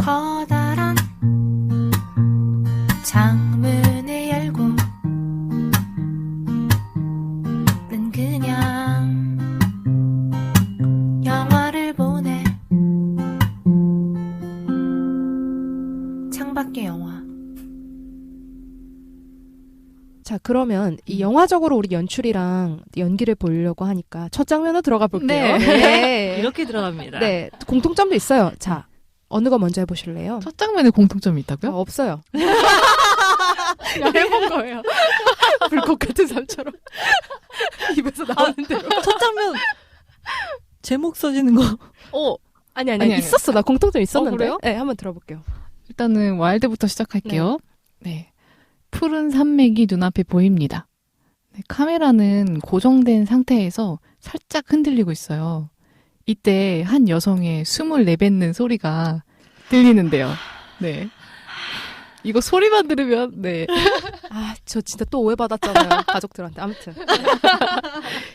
커다란 창문을 열고 는 그냥 영화를 보네. 창밖의 영화. 자, 그러면 이 영화적으로 우리 연출이랑 연기를 보려고 하니까 첫 장면으로 들어가 볼게요. 네. 이렇게 들어갑니다. 네, 공통점도 있어요. 자, 어느 거 먼저 해보실래요? 첫 장면에 공통점이 있다고요? 없어요. 그냥 해본 거예요. 불꽃 같은 삶처럼 입에서 나오는 대로. 첫 장면 제목 써지는 거. 아니, 있었어. 나 공통점 있었는데. 그래요? 네, 한번 들어볼게요. 일단은 와일드부터 시작할게요. 네. 푸른 산맥이 눈앞에 보입니다. 네, 카메라는 고정된 상태에서 살짝 흔들리고 있어요. 이때 한 여성의 숨을 내뱉는 소리가 들리는데요. 네. 이거 소리만 들으면, 네. 아, 저 진짜 또 오해받았잖아요. 가족들한테. 아무튼.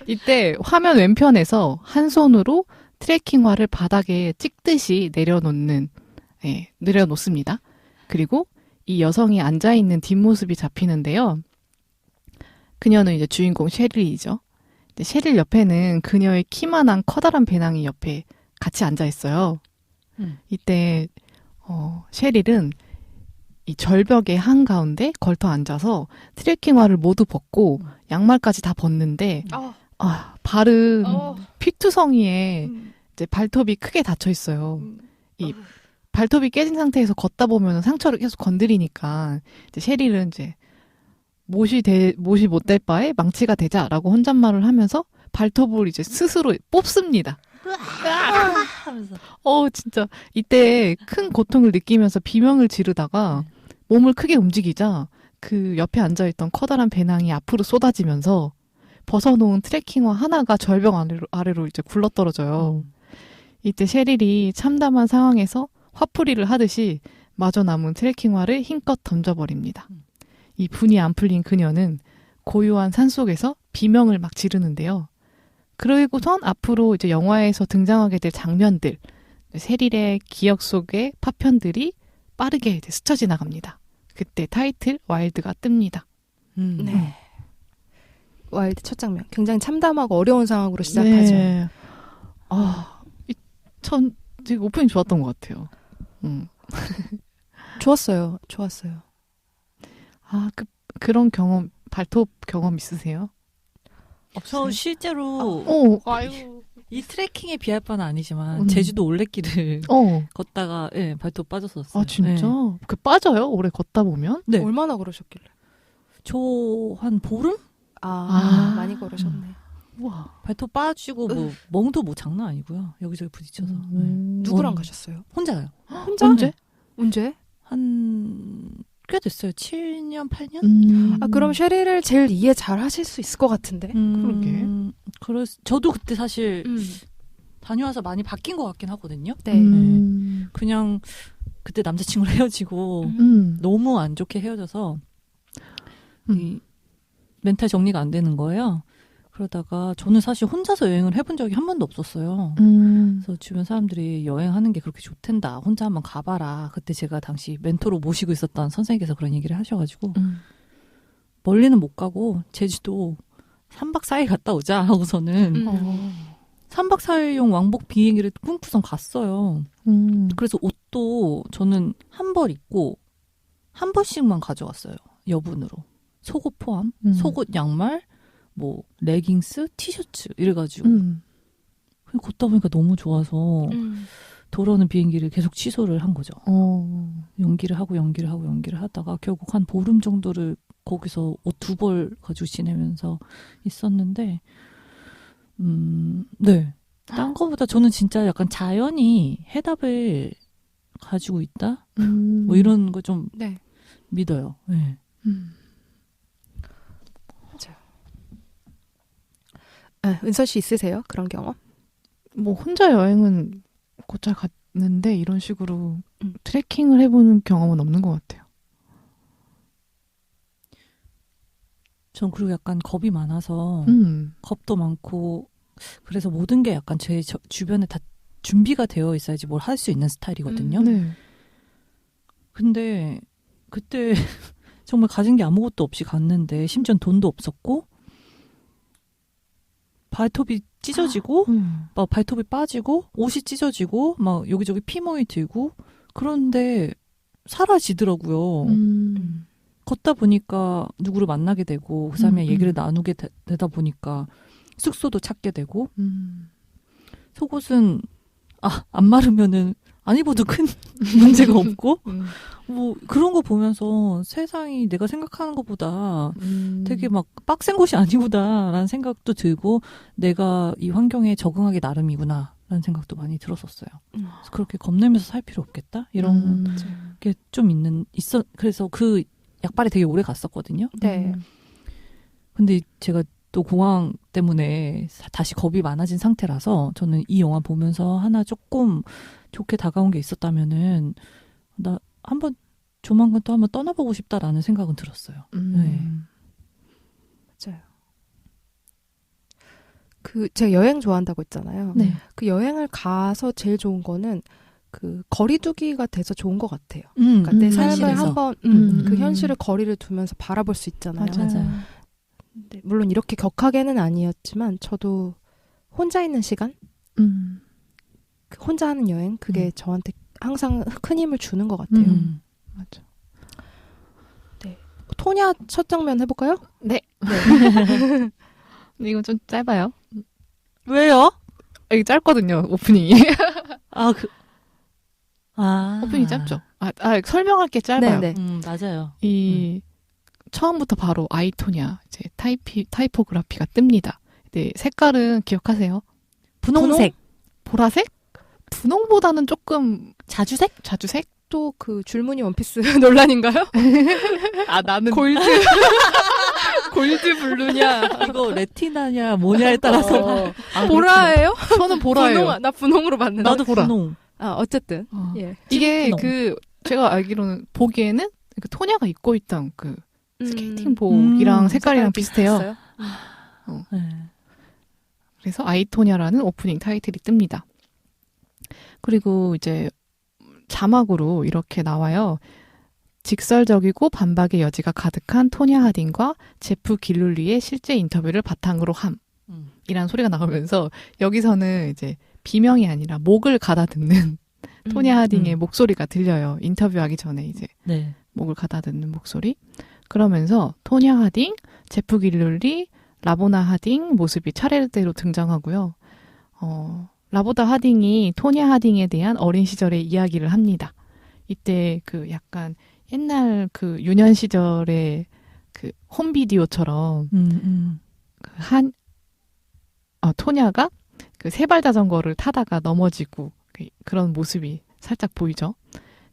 이때 화면 왼편에서 한 손으로 트래킹화를 바닥에 찍듯이 내려놓습니다. 그리고 이 여성이 앉아있는 뒷모습이 잡히는데요. 그녀는 이제 주인공 셰릴이죠. 셰릴 옆에는 그녀의 키만한 커다란 배낭이 옆에 같이 앉아있어요. 이때 셰릴은 이 절벽의 한가운데 걸터 앉아서 트레킹화를 모두 벗고 양말까지 다 벗는데 발은 피투성이에 이제 발톱이 크게 닫혀 있어요. 이 발톱이 깨진 상태에서 걷다 보면 상처를 계속 건드리니까 이제 셰릴은 이제 못이 못 될 바에 망치가 되자라고 혼잣말을 하면서 발톱을 이제 스스로 뽑습니다. 하면서. 진짜 이때 큰 고통을 느끼면서 비명을 지르다가 몸을 크게 움직이자 그 옆에 앉아있던 커다란 배낭이 앞으로 쏟아지면서 벗어놓은 트레킹화 하나가 절벽 아래로 이제 굴러떨어져요. 이때 셰릴이 참담한 상황에서 화풀이를 하듯이 마저 남은 트레킹화를 힘껏 던져버립니다. 이 분이 안 풀린 그녀는 고요한 산속에서 비명을 막 지르는데요. 그리고선 앞으로 이제 영화에서 등장하게 될 장면들, 셰릴의 기억 속의 파편들이 빠르게 이제 스쳐 지나갑니다. 그때 타이틀 와일드가 뜹니다. 네. 와일드 첫 장면. 굉장히 참담하고 어려운 상황으로 시작하죠. 네. 지금 오프닝 좋았던 것 같아요. 좋았어요. 그런 경험, 발톱 경험 있으세요? 저 실제로 이 트레킹에 비할 바는 아니지만 제주도 올레길을 걷다가 발톱 빠졌었어요. 아 진짜? 네. 그 빠져요? 오래 걷다 보면? 네. 얼마나 걸으셨길래? 저 한 보름? 많이 걸으셨네. 우와. 발톱 빠지고 멍도 장난 아니고요. 여기저기 부딪혀서. 누구랑 가셨어요? 혼자요. 혼자? 언제? 꽤 됐어요. 7년, 8년? 그럼 셰릴을 제일 이해 잘 하실 수 있을 것 같은데. 그러게. 저도 그때 사실 다녀와서 많이 바뀐 것 같긴 하거든요. 네. 그냥 그때 남자친구랑 헤어지고 너무 안 좋게 헤어져서 이 멘탈 정리가 안 되는 거예요. 그러다가 저는 사실 혼자서 여행을 해본 적이 한 번도 없었어요. 그래서 주변 사람들이 여행하는 게 그렇게 좋댄다. 혼자 한번 가봐라. 그때 제가 당시 멘토로 모시고 있었던 선생님께서 그런 얘기를 하셔가지고 멀리는 못 가고 제주도 3박 4일 갔다 오자 하고서는 3박 4일용 왕복 비행기를 꿈꾸선 갔어요. 그래서 옷도 저는 한 벌 입고 한 벌씩만 가져왔어요. 여분으로. 속옷 포함. 속옷, 양말, 뭐 레깅스, 티셔츠 이래가지고 그냥 걷다 보니까 너무 좋아서 돌아오는 비행기를 계속 취소를 한 거죠. 연기를 하고 하다가 결국 한 보름 정도를 거기서 옷 2벌 가지고 지내면서 있었는데 네. 딴 거보다 저는 진짜 약간 자연이 해답을 가지고 있다? 뭐 이런 거 좀 믿어요. 네. 은서 씨 있으세요? 그런 경험? 뭐 혼자 여행은 곧잘 갔는데 이런 식으로 트레킹을 해보는 경험은 없는 것 같아요. 전 그리고 약간 겁이 많아서 겁도 많고 그래서 모든 게 약간 제 주변에 다 준비가 되어 있어야지 뭘 할 수 있는 스타일이거든요. 근데 그때 정말 가진 게 아무것도 없이 갔는데 심지어 돈도 없었고 발톱이 찢어지고 막 발톱이 빠지고 옷이 찢어지고 막 여기저기 피멍이 들고 그런데 사라지더라고요. 걷다 보니까 누구를 만나게 되고 그 사람이랑 얘기를 나누게 되다 보니까 숙소도 찾게 되고 속옷은 안 마르면은 안 입어도 큰 문제가 없고 뭐 그런 거 보면서 세상이 내가 생각하는 것보다 되게 막 빡센 곳이 아니구나라는 생각도 들고 내가 이 환경에 적응하기 나름이구나라는 생각도 많이 들었었어요. 그래서 그렇게 겁내면서 살 필요 없겠다 이런 게 좀 있어. 그래서 그 약발이 되게 오래 갔었거든요. 네. 근데 제가 또 공황 때문에 다시 겁이 많아진 상태라서 저는 이 영화 보면서 하나 조금 좋게 다가온 게 있었다면은 나 한번 조만간 또 한번 떠나보고 싶다라는 생각은 들었어요. 네. 맞아요. 제가 여행 좋아한다고 했잖아요. 네. 그 여행을 가서 제일 좋은 거는 그 거리두기가 돼서 좋은 것 같아요. 그러니까 내 삶을 현실에서. 한번 그 현실을 거리를 두면서 바라볼 수 있잖아요. 맞아요. 네, 물론 이렇게 격하게는 아니었지만 저도 혼자 있는 시간, 그 혼자 하는 여행 그게 저한테 항상 큰 힘을 주는 것 같아요. 맞아. 네. 토냐 첫 장면 해볼까요? 네. 근데 이건 좀 짧아요. 왜요? 이게 짧거든요, 오프닝이. 오프닝이 짧죠? 설명할 게 짧아요. 네. 맞아요. 처음부터 바로 아이토냐, 이제 타이포그라피가 뜹니다. 근데 색깔은 기억하세요? 분홍색. 보라색? 분홍보다는 조금 자주색? 또 그 줄무늬 원피스 논란인가요? 나는 골드 블루냐 이거 레티나냐 뭐냐에 따라서 보라예요? 저는 보라예요. 나 분홍으로 봤는데. 나도 보라. 분홍. 어쨌든 예. 이게 분홍. 제가 알기로는 보기에는 그 토냐가 입고 있던 그 스케이팅복이랑 색깔이랑 비슷해요. 네. 그래서 아이토냐라는 오프닝 타이틀이 뜹니다. 그리고 이제 자막으로 이렇게 나와요. 직설적이고 반박의 여지가 가득한 토냐 하딩과 제프 길룰리의 실제 인터뷰를 바탕으로 함이라는 소리가 나오면서 여기서는 이제 비명이 아니라 목을 가다듬는 토냐 하딩의 목소리가 들려요. 인터뷰하기 전에 이제 네. 목을 가다듬는 목소리. 그러면서 토냐 하딩, 제프 길룰리, 라보나 하딩 모습이 차례대로 등장하고요. 라보나 하딩이 토냐 하딩에 대한 어린 시절의 이야기를 합니다. 이때 그 약간 옛날 그 유년 시절의 그 홈비디오처럼 토냐가 그 세발 자전거를 타다가 넘어지고 그런 모습이 살짝 보이죠.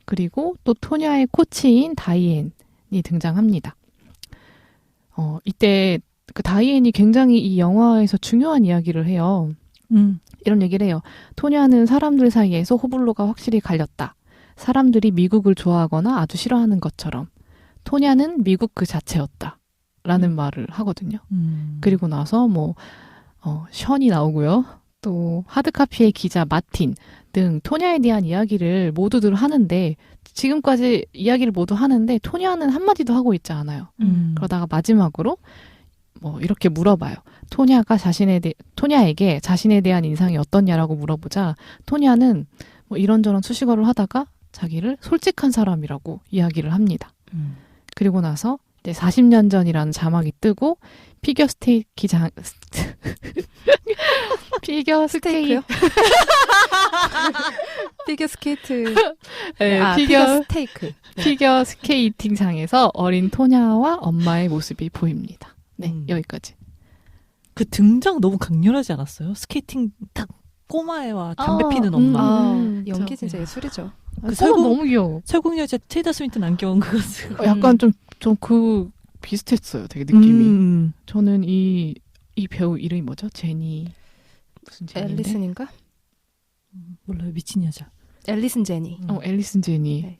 그리고 또 토냐의 코치인 다이앤이 등장합니다. 이때 그 다이앤이 굉장히 이 영화에서 중요한 이야기를 해요. 이런 얘기를 해요. 토냐는 사람들 사이에서 호불호가 확실히 갈렸다. 사람들이 미국을 좋아하거나 아주 싫어하는 것처럼 토냐는 미국 그 자체였다. 라는 말을 하거든요. 그리고 나서 션이 나오고요. 또 하드카피의 기자 마틴 등 토냐에 대한 이야기를 모두들 하는데 지금까지 이야기를 모두 하는데 토냐는 한마디도 하고 있지 않아요. 그러다가 마지막으로 이렇게 물어봐요. 토냐에게 자신에 대한 인상이 어떻냐라고 물어보자 토냐는 이런저런 수식어를 하다가 자기를 솔직한 사람이라고 이야기를 합니다. 그리고 나서 이제 40년 전이라는 자막이 뜨고 피겨 스케이트 네, 피겨 스케이팅장에서 어린 토냐와 엄마의 모습이 보입니다. 네, 여기까지. 그 등장 너무 강렬하지 않았어요? 스케이팅 딱 꼬마애와 담배 피는 엄마. 연기 진짜 예술이죠. 너무 귀여워. 설국여자 tilda 스윈튼 안경 그거 쓰고. 약간 좀 비슷했어요. 되게 느낌이. 저는 이 배우 이름이 뭐죠? 제니 무슨 제니인데? 앨리슨인가? 몰라요. 미친 여자. 앨리슨 제니. 앨리슨 제니. 네.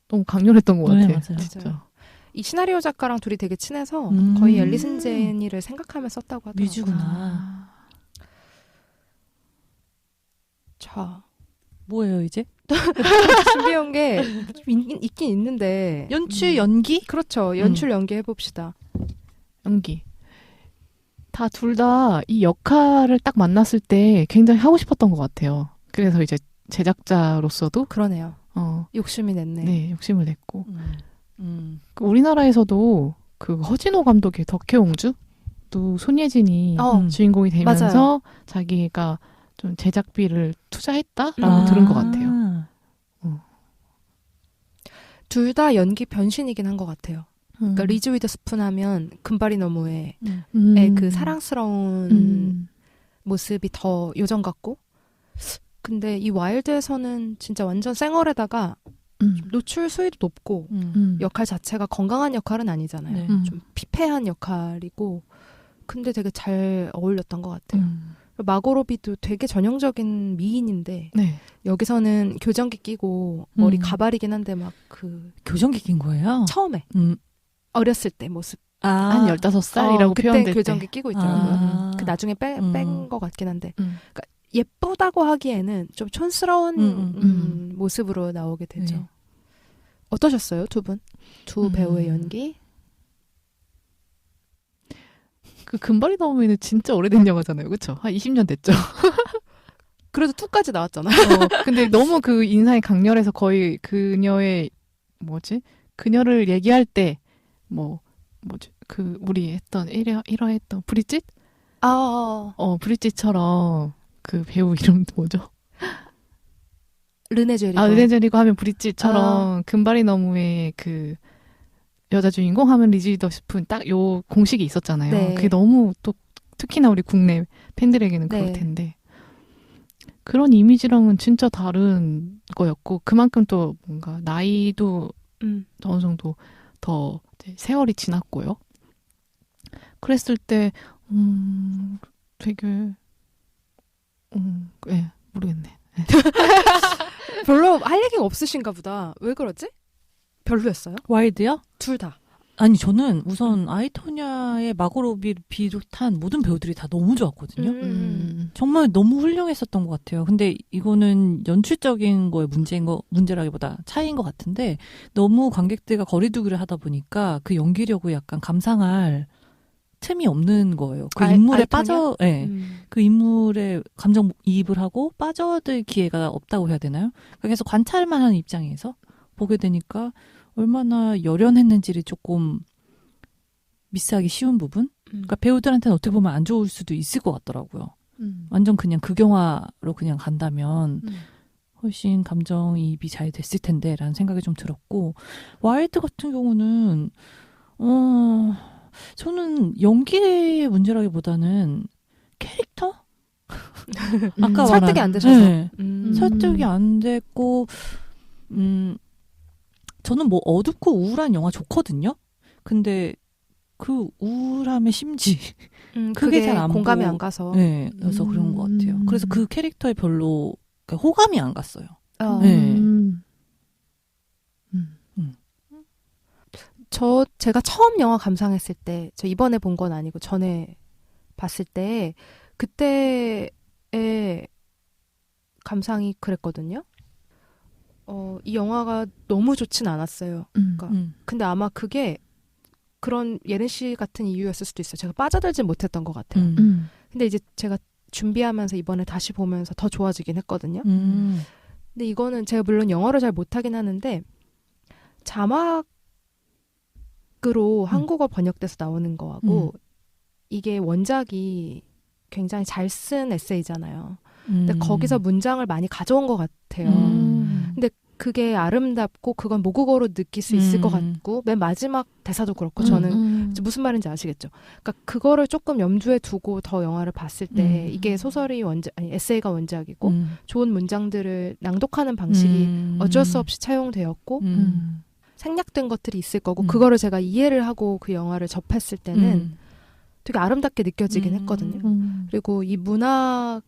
너무 강렬했던 것 네, 같아요. 맞아요. 진짜. 이 시나리오 작가랑 둘이 되게 친해서 거의 앨리슨 제니를 생각하며 썼다고 하더라고요. 뮤즈구나. 자, 뭐예요 이제? 준비한 게 있긴 있는데 연출 연기? 그렇죠. 연출 연기 해봅시다. 연기. 다 둘 다 이 역할을 딱 만났을 때 굉장히 하고 싶었던 것 같아요. 그래서 이제 제작자로서도 그러네요. 욕심이 냈네. 네, 욕심을 냈고. 그 우리나라에서도 그 허진호 감독의 덕혜옹주도 손예진이 주인공이 되면서 맞아요. 자기가 좀 제작비를 투자했다라고 들은 것 같아요. 둘 다 연기 변신이긴 한 것 같아요. 그러니까 리즈 위더스푼 하면 금발이 너무의 그 사랑스러운 모습이 더 요정 같고, 근데 이 와일드에서는 진짜 완전 쌩얼에다가 노출 수위도 높고 역할 자체가 건강한 역할은 아니잖아요. 네. 좀 피폐한 역할이고, 근데 되게 잘 어울렸던 것 같아요. 마고 로비도 되게 전형적인 미인인데 네. 여기서는 교정기 끼고 머리 가발이긴 한데 막 그 교정기 낀 거예요? 처음에 어렸을 때 모습 한 15살이라고 그때 표현될 교정기 때. 끼고 있더라고요. 아. 그 나중에 뺀 것 같긴 한데 그러니까 예쁘다고 하기에는 좀 촌스러운 모습으로 나오게 되죠. 네. 어떠셨어요, 두 분? 두 배우의 연기? 그 금발이 나오면은 진짜 오래된 영화잖아요. 그렇죠? 한 20년 됐죠. 그래도 2까지 나왔잖아요. 근데 너무 그 인상이 강렬해서 거의 그녀의 그녀를 얘기할 때 그 우리 했던 1화 했던 브리짓? 브리짓처럼 그 배우 이름 뭐죠? 르네 제리고. 르네 제리고 하면 브리짓처럼 금발이 너무의 그 여자 주인공 하면 리즈 위더스푼 딱 요 공식이 있었잖아요. 네. 그게 너무 또 특히나 우리 국내 팬들에게는 네. 그럴 텐데 그런 이미지랑은 진짜 다른 거였고 그만큼 또 뭔가 나이도 어느 정도 더 이제 세월이 지났고요. 그랬을 때 되게 모르겠네. 별로 할 얘기가 없으신가 보다. 왜 그러지? 별로였어요? 와일드요? 둘 다. 아니 저는 우선 아이토냐의 마고 로비를 비롯한 모든 배우들이 다 너무 좋았거든요. 정말 너무 훌륭했었던 것 같아요. 근데 이거는 연출적인 거의 문제라기보다 차이인 것 같은데 너무 관객들과 거리두기를 하다 보니까 그 연기력을 약간 감상할 틈이 없는 거예요. 그 인물에 빠져, 그 인물에 감정이입을 하고 빠져들 기회가 없다고 해야 되나요? 그래서 관찰만 하는 입장에서 보게 되니까 얼마나 열연했는지를 조금 미스하기 쉬운 부분? 그러니까 배우들한테는 어떻게 보면 안 좋을 수도 있을 것 같더라고요. 완전 그냥 극영화로 그냥 간다면 훨씬 감정이입이 잘 됐을 텐데 라는 생각이 좀 들었고 와일드 같은 경우는 저는 연기의 문제라기보다는 캐릭터? 아까 설득이 안 되셔서. 네. 설득이 안 됐고 저는 뭐 어둡고 우울한 영화 좋거든요. 근데 그 우울함의 심지 그게 잘 안 공감이 안 가서. 네, 그래서 그런 것 같아요. 그래서 그 캐릭터에 별로 호감이 안 갔어요. 네. 제가 처음 영화 감상했을 때, 저 이번에 본 건 아니고 전에 봤을 때 그때의 감상이 그랬거든요. 이 영화가 너무 좋진 않았어요. 그러니까 근데 아마 그게 그런 예른 씨 같은 이유였을 수도 있어요. 제가 빠져들지 못했던 것 같아요. 근데 이제 제가 준비하면서 이번에 다시 보면서 더 좋아지긴 했거든요. 근데 이거는 제가 물론 영어를 잘 못하긴 하는데 자막으로 한국어 번역돼서 나오는 거하고 이게 원작이 굉장히 잘 쓴 에세이잖아요. 근데 거기서 문장을 많이 가져온 것 같아요. 근데 그게 아름답고 그건 모국어로 느낄 수 있을 것 같고 맨 마지막 대사도 그렇고 저는 무슨 말인지 아시겠죠? 그러니까 그거를 조금 염두에 두고 더 영화를 봤을 때 이게 소설이 에세이가 원작이고 좋은 문장들을 낭독하는 방식이 어쩔 수 없이 차용되었고 생략된 것들이 있을 거고 그거를 제가 이해를 하고 그 영화를 접했을 때는 되게 아름답게 느껴지긴 했거든요. 그리고 이 문학이라는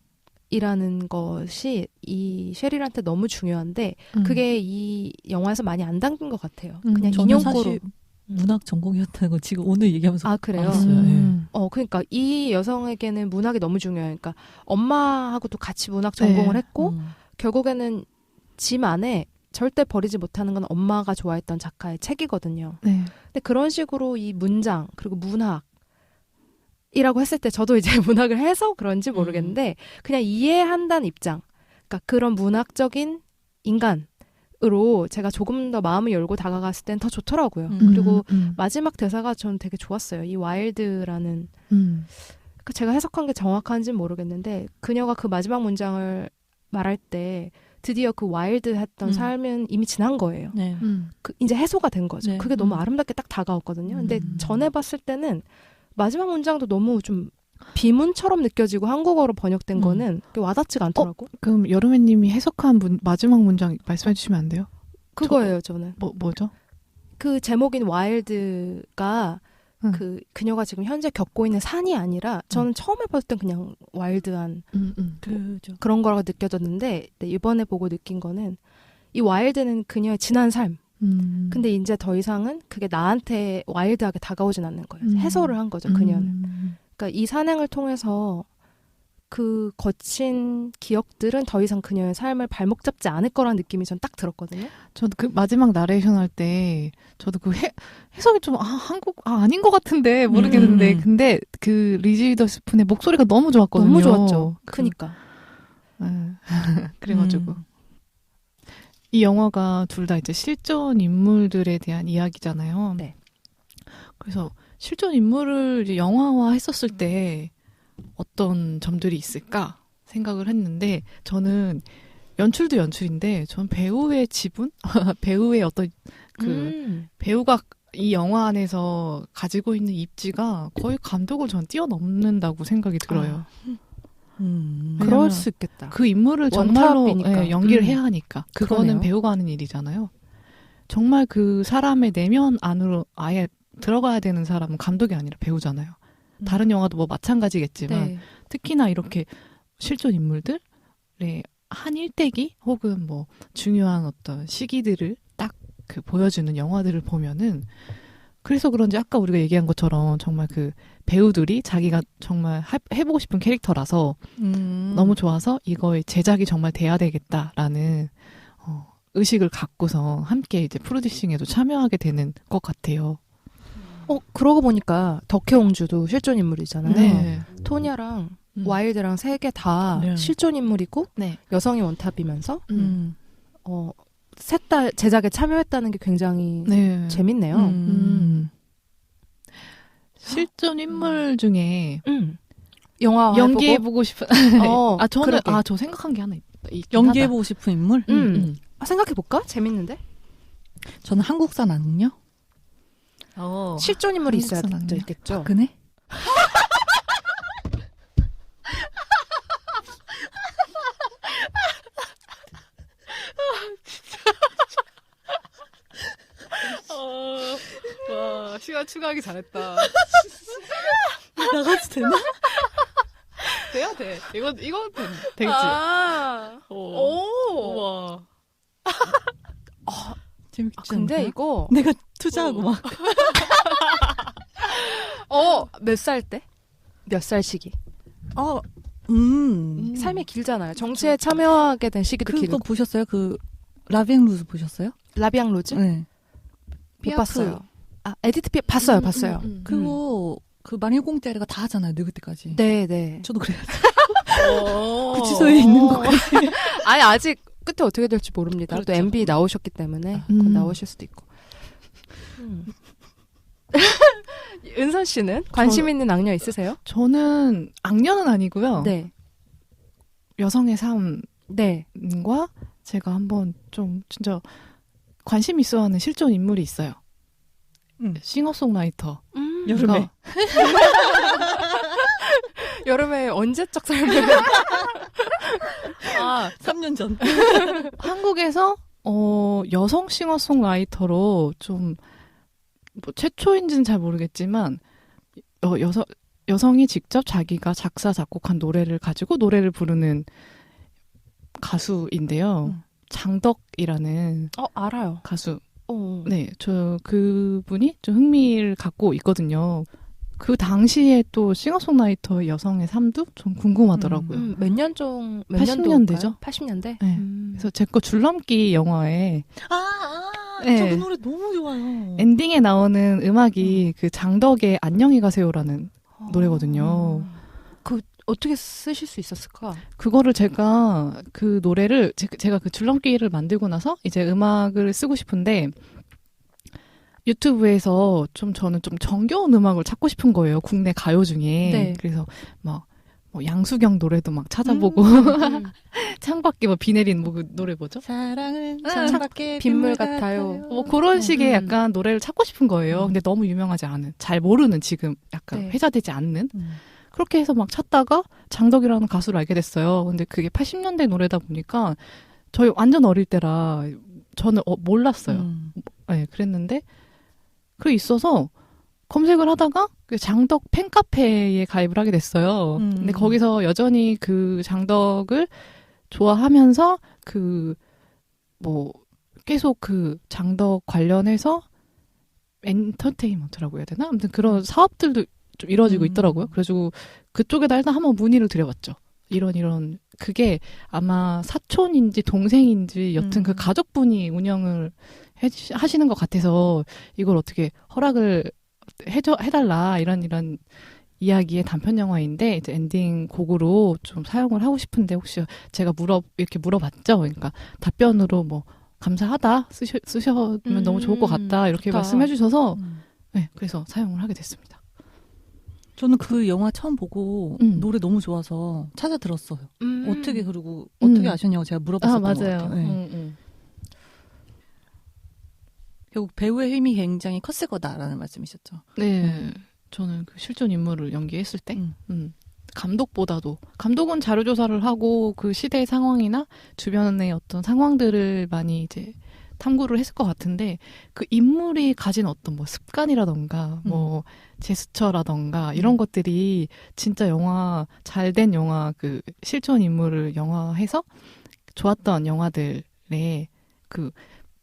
것이 이 셰릴한테 너무 중요한데 그게 이 영화에서 많이 안 담긴 것 같아요. 그냥 인용구로. 사실 문학 전공이었다는 거 지금 오늘 얘기하면서 그래요? 알았어요. 그러니까 이 여성에게는 문학이 너무 중요해요. 그러니까 엄마하고도 같이 문학 전공을 했고 결국에는 짐 안에 절대 버리지 못하는 건 엄마가 좋아했던 작가의 책이거든요. 네. 근데 그런 식으로 이 문장 그리고 문학이라고 했을 때 저도 이제 문학을 해서 그런지 모르겠는데 그냥 이해한다는 입장, 그러니까 그런 문학적인 인간으로 제가 조금 더 마음을 열고 다가갔을 땐 더 좋더라고요. 그리고 마지막 대사가 저는 되게 좋았어요. 이 와일드라는 제가 해석한 게 정확한지는 모르겠는데 그녀가 그 마지막 문장을 말할 때 드디어 그 와일드했던 삶은 이미 지난 거예요. 네. 이제 해소가 된 거죠. 네. 그게 너무 아름답게 딱 다가왔거든요. 근데 전에 봤을 때는 마지막 문장도 너무 좀 비문처럼 느껴지고 한국어로 번역된 거는 와닿지가 않더라고. 그럼 여름애님이 해석한 마지막 문장 말씀해 주시면 안 돼요? 그거예요, 저는. 뭐죠? 그 제목인 와일드가 그녀가 지금 현재 겪고 있는 산이 아니라 저는 처음에 봤을 땐 그냥 와일드한 그죠. 그런 거라고 느껴졌는데 이번에 보고 느낀 거는 이 와일드는 그녀의 지난 삶. 근데 이제 더 이상은 그게 나한테 와일드하게 다가오진 않는 거예요. 해소를 한 거죠, 그녀는. 그러니까 이 산행을 통해서 그 거친 기억들은 더 이상 그녀의 삶을 발목 잡지 않을 거라는 느낌이 전 딱 들었거든요. 저도 그 마지막 나레이션 할 때 저도 그 해석이 좀 아닌 것 같은데 모르겠는데 근데 그 리즈 위더스푼의 목소리가 너무 좋았거든요. 너무 좋았죠. 그니까. 그래가지고 이 영화가 둘 다 이제 실존 인물들에 대한 이야기잖아요. 네. 그래서 실존 인물을 이제 영화화 했었을 때 어떤 점들이 있을까 생각을 했는데 저는 연출도 연출인데 전 배우의 지분? 배우의 어떤 배우가 이 영화 안에서 가지고 있는 입지가 거의 감독을 전 뛰어넘는다고 생각이 들어요. 그럴 수 있겠다. 그 인물을 정말로 연기를 해야 하니까. 그거는 그러네요. 배우가 하는 일이잖아요. 정말 그 사람의 내면 안으로 아예 들어가야 되는 사람은 감독이 아니라 배우잖아요. 다른 영화도 뭐 마찬가지겠지만 네. 특히나 이렇게 실존 인물들의 한 일대기 혹은 뭐 중요한 어떤 시기들을 딱 그 보여주는 영화들을 보면은 그래서 그런지 아까 우리가 얘기한 것처럼 정말 그 배우들이 자기가 정말 해보고 싶은 캐릭터라서 너무 좋아서 이거의 제작이 정말 돼야 되겠다라는 의식을 갖고서 함께 이제 프로듀싱에도 참여하게 되는 것 같아요. 그러고 보니까 덕혜옹주도 실존 인물이잖아요. 네. 토냐랑 와일드랑 세 개 다 네. 실존 인물이고 네. 여성이 원탑이면서 셋 다 제작에 참여했다는 게 굉장히 네. 재밌네요. 실존 인물 중에 영화 연기해보고 싶은 저는 저 생각한 게 하나 연기해보고 싶은 인물? 생각해볼까? 재밌는데? 저는 한국산 악녀? 실존 인물이 있어야 한국산 악녀? 있겠죠. 박근혜? 와 시간 추가하기 잘했다. 나가도 되나? 돼야 돼. 이건 되지. 오. 와. 재밌지 근데 않나요? 이거 내가 투자하고 막 몇 살 때? 몇 살 시기? 삶이 길잖아요. 정치에 참여하게 된 시기도 그거 길고. 보셨어요? 그 라비앙 루즈 보셨어요? 라비앙 로즈? 네. 못 봤어요. 에디트 피아프 봤어요. 그리고 그 만일공짜리가 다 하잖아요. 늙을 때까지. 네. 저도 그래야지. 구치소에 있는 것 같아요. 아니 아직 끝에 어떻게 될지 모릅니다. 그렇죠. 또 MB 나오셨기 때문에 곧 나오실 수도 있고. 은선 씨는 관심 있는 악녀 있으세요? 저는 악녀는 아니고요. 네. 여성의 삶과 네. 제가 한번 좀 진짜 관심 있어하는 실존 인물이 있어요. 싱어송라이터. 여름에. 여름에 언제적 삶을 3년 전. 한국에서 여성 싱어송라이터로 좀 뭐 최초인지는 잘 모르겠지만 여성이 직접 자기가 작사 작곡한 노래를 가지고 노래를 부르는 가수인데요. 장덕이라는 알아요. 가수. 네, 저 그분이 좀 흥미를 갖고 있거든요. 그 당시에 또 싱어송라이터 여성의 삶도 좀 궁금하더라고요. 몇 년 전, 80년대죠? 80년대? 네. 그래서 제 거 줄넘기 영화에 네. 저 그 노래 너무 좋아요. 엔딩에 나오는 음악이 그 장덕의 안녕히 가세요라는 노래거든요. 그 어떻게 쓰실 수 있었을까? 그거를 제가 그 노래를 제가 그 줄넘기를 만들고 나서 이제 음악을 쓰고 싶은데 유튜브에서 저는 좀 정겨운 음악을 찾고 싶은 거예요. 국내 가요 중에. 네. 그래서 막 뭐 양수경 노래도 막 찾아보고 창밖에 뭐 비 내린 뭐 그 노래 뭐죠? 사랑은 창밖에 빗물 같아요. 뭐 그런 식의 약간 노래를 찾고 싶은 거예요. 근데 너무 유명하지 않은, 잘 모르는 지금 약간 네. 회자되지 않는 그렇게 해서 막 찾다가 장덕이라는 가수를 알게 됐어요. 근데 그게 80년대 노래다 보니까 저희 완전 어릴 때라 저는 몰랐어요. 네, 그랬는데 그게 있어서 검색을 하다가 그 장덕 팬카페에 가입을 하게 됐어요. 근데 거기서 여전히 그 장덕을 좋아하면서 그 뭐 계속 그 장덕 관련해서 엔터테인먼트라고 해야 되나? 아무튼 그런 사업들도 좀 이루어지고 있더라고요. 그래가지고 그쪽에다 일단 한번 문의를 드려봤죠. 이런 그게 아마 사촌인지 동생인지 여튼 그 가족분이 운영을 하시는 것 같아서 이걸 어떻게 허락을 해달라 이런 이야기의 단편 영화인데 이제 엔딩 곡으로 좀 사용을 하고 싶은데 혹시 제가 이렇게 물어봤죠. 그러니까 답변으로 뭐 감사하다 쓰셔면 너무 좋을 것 같다 이렇게 좋다. 말씀해 주셔서 네, 그래서 사용을 하게 됐습니다. 저는 그 영화 처음 보고 노래 너무 좋아서 찾아 들었어요. 어떻게 아셨냐고 제가 물어봤었던 것 맞아요. 같아요. 네. 결국 배우의 힘이 굉장히 컸을 거다라는 말씀이셨죠. 네. 저는 그 실존 인물을 연기했을 때 감독보다도 감독은 자료 조사를 하고 그 시대의 상황이나 주변의 어떤 상황들을 많이 이제 탐구를 했을 것 같은데 그 인물이 가진 어떤 뭐 습관이라던가 뭐 제스처라던가 이런 것들이 진짜 잘된 영화 그 실존 인물을 영화해서 좋았던 영화들에 그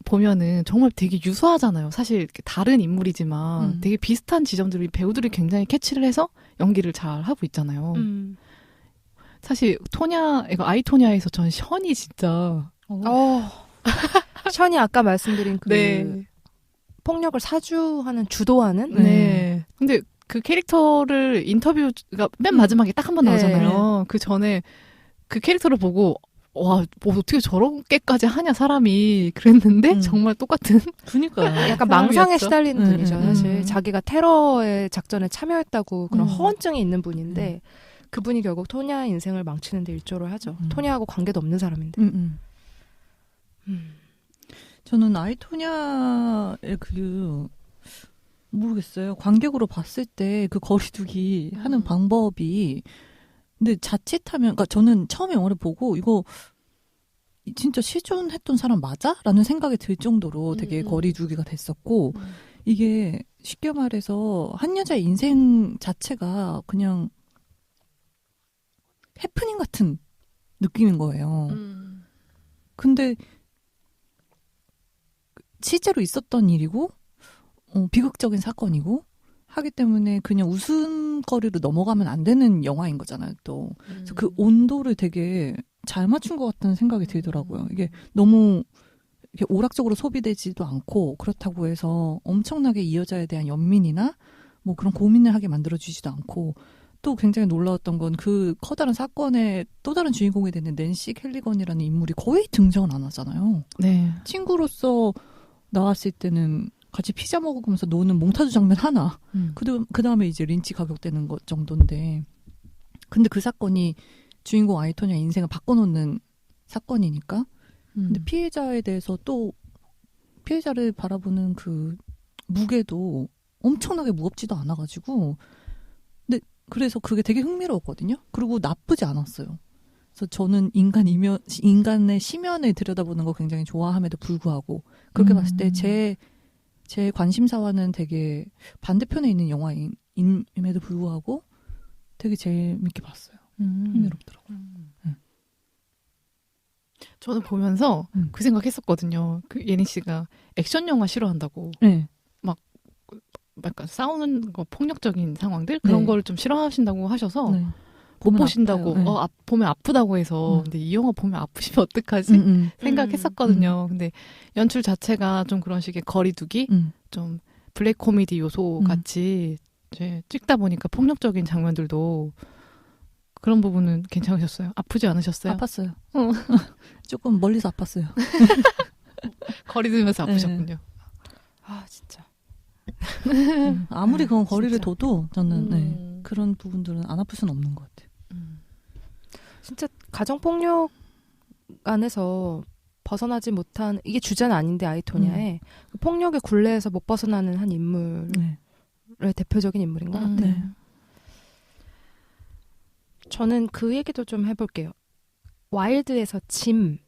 보면은 정말 되게 유사하잖아요. 사실 다른 인물이지만 되게 비슷한 지점들이 배우들이 굉장히 캐치를 해서 연기를 잘 하고 있잖아요. 사실 아이토냐에서 전 션이 진짜 션이 아까 말씀드린 그 네. 폭력을 사주하는 주도하는 네. 근데 그 캐릭터를 인터뷰가 맨 마지막에 딱 한 번 나오잖아요. 네. 그 전에 그 캐릭터를 보고 와, 뭐 어떻게 저렇게까지 하냐 사람이 그랬는데 정말 똑같은. 그러니까요. 약간 망상에 사람이었죠. 시달리는 분이죠. 사실 자기가 테러의 작전에 참여했다고 그런 허언증이 있는 분인데 그분이 결국 토냐 인생을 망치는 데 일조를 하죠. 토냐하고 관계도 없는 사람인데. 저는 아이토냐의 모르겠어요. 관객으로 봤을 때 그 거리두기 하는 방법이 근데 자칫하면 그러니까 저는 처음에 영화를 보고 이거 진짜 실존했던 사람 맞아? 라는 생각이 들 정도로 되게 거리두기가 됐었고 이게 쉽게 말해서 한 여자의 인생 자체가 그냥 해프닝 같은 느낌인 거예요. 근데 실제로 있었던 일이고 비극적인 사건이고 하기 때문에 그냥 웃음거리로 넘어가면 안 되는 영화인 거잖아요, 또. 그래서 그 온도를 되게 잘 맞춘 것 같다는 생각이 들더라고요. 이게 너무 이렇게 오락적으로 소비되지도 않고 그렇다고 해서 엄청나게 이 여자에 대한 연민이나 뭐 그런 고민을 하게 만들어주지도 않고 또 굉장히 놀라웠던 건 그 커다란 사건의 또 다른 주인공이 되는 낸시 켈리건이라는 인물이 거의 등장을 안 하잖아요. 네. 친구로서 나왔을 때는 같이 피자 먹으면서 노는 몽타주 장면 하나. 그 다음에 이제 린치 가격되는 것 정도인데. 근데 그 사건이 주인공 아이토냐 인생을 바꿔놓는 사건이니까. 근데 피해자에 대해서 또 피해자를 바라보는 그 무게도 엄청나게 무겁지도 않아가지고. 근데 그래서 그게 되게 흥미로웠거든요. 그리고 나쁘지 않았어요. 그래서 저는 인간의 심연을 들여다보는 거 굉장히 좋아함에도 불구하고 그렇게 봤을 때 제 관심사와는 되게 반대편에 있는 영화임에도 불구하고 되게 재밌게 봤어요. 흥미롭더라고요. 저는 보면서 그 생각했었거든요. 그 예린 씨가 액션 영화 싫어한다고. 네. 막 약간 싸우는 거 폭력적인 상황들 그런 네. 걸 좀 싫어하신다고 하셔서 네. 못 보신다고 네. 보면 아프다고 해서 근데 이 영화 보면 아프시면 어떡하지 생각했었거든요. 근데 연출 자체가 좀 그런 식의 거리두기 좀 블랙 코미디 요소 같이 이제 찍다 보니까 폭력적인 장면들도 그런 부분은 괜찮으셨어요? 아프지 않으셨어요? 아팠어요. 조금 멀리서 아팠어요. 거리 두면서 아프셨군요. 아 진짜. 아무리 그건 거리를 진짜. 둬도 저는 그런 부분들은 안 아플 수는 없는 것 같아요. 진짜 가정폭력 안에서 벗어나지 못한 이게 주제는 아닌데 아이토니아의 그 폭력의 굴레에서 못 벗어나는 한 인물의 대표적인 인물인 것 같아요. 네. 저는 그 얘기도 좀 해볼게요. 와일드에서 짐이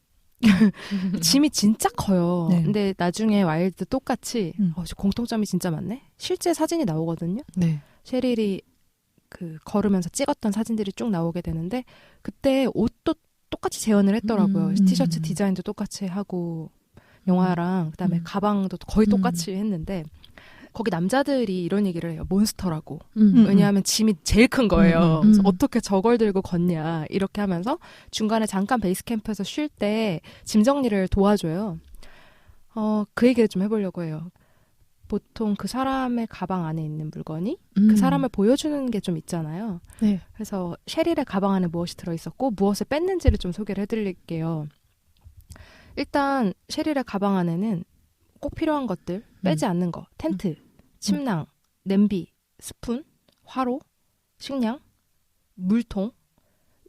진짜 커요. 네. 근데 나중에 와일드 똑같이 공통점이 진짜 많네. 실제 사진이 나오거든요. 네. 셰릴이 그 걸으면서 찍었던 사진들이 쭉 나오게 되는데 그때 옷도 똑같이 재현을 했더라고요. 티셔츠 디자인도 똑같이 하고 영화랑 그다음에 가방도 거의 똑같이 했는데 거기 남자들이 이런 얘기를 해요. 몬스터라고. 왜냐하면 짐이 제일 큰 거예요. 그래서 어떻게 저걸 들고 걷냐 이렇게 하면서 중간에 잠깐 베이스 캠프에서 쉴 때 짐 정리를 도와줘요. 그 얘기를 좀 해보려고 해요. 보통 그 사람의 가방 안에 있는 물건이 그 사람을 보여주는 게 좀 있잖아요. 네. 그래서 셰릴의 가방 안에 무엇이 들어있었고 무엇을 뺐는지를 좀 소개를 해드릴게요. 일단 셰릴의 가방 안에는 꼭 필요한 것들, 빼지 않는 거, 텐트, 침낭, 냄비, 스푼, 화로, 식량, 물통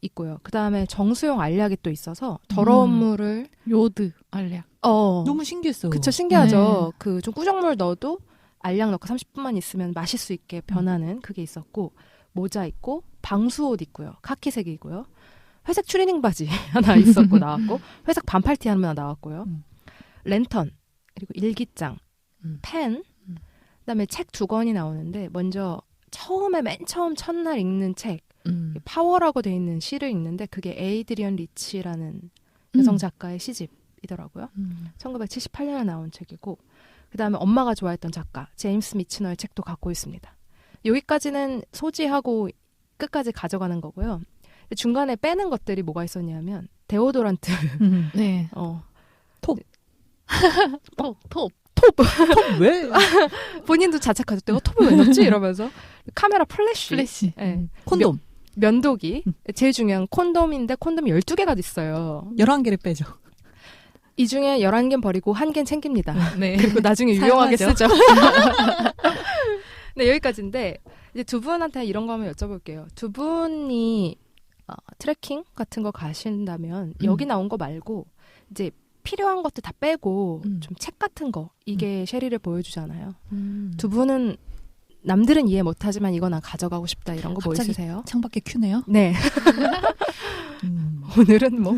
있고요. 그 다음에 정수용 알약이 또 있어서 더러운 물을 요드 알약. 너무 신기했어요. 그쵸, 신기하죠. 그 좀 꾸정물 넣어도 알약 넣고 30분만 있으면 마실 수 있게 변하는 그게 있었고 모자 있고 방수옷 있고요. 카키색이고요. 회색 추리닝 바지 하나 있었고 나왔고 회색 반팔티 하나 나왔고요. 랜턴 그리고 일기장, 펜, 그다음에 책 2권이 나오는데 먼저 맨 처음 첫날 읽는 책 파워라고 돼 있는 시를 읽는데 그게 에이드리언 리치라는 여성 작가의 시집이더라고요. 1978년에 나온 책이고 그다음에 엄마가 좋아했던 작가 제임스 미치너의 책도 갖고 있습니다. 여기까지는 소지하고 끝까지 가져가는 거고요. 중간에 빼는 것들이 뭐가 있었냐면 데오도란트, 네. 톱 톱 왜? 본인도 자책하죠. 내가 톱을 왜 넣지? 이러면서 카메라 플래시. 네. 콘돔. 면도기. 제일 중요한 콘돔인데 콘돔이 12개가 있어요. 11개를 빼죠. 이 중에 11개는 버리고 1개는 챙깁니다. 네. 그리고 나중에 유용하게 사용하죠. 쓰죠. 네, 여기까지인데 이제 두 분한테 이런 거 한번 여쭤볼게요. 두 분이 트레킹 같은 거 가신다면 여기 나온 거 말고 이제 필요한 것들 다 빼고 좀 책 같은 거 이게 셰리를 보여주잖아요. 두 분은 남들은 이해 못하지만 이거 나 가져가고 싶다 이런 거 뭐 갑자기 있으세요? 창밖에 큐네요. 네. 오늘은 뭐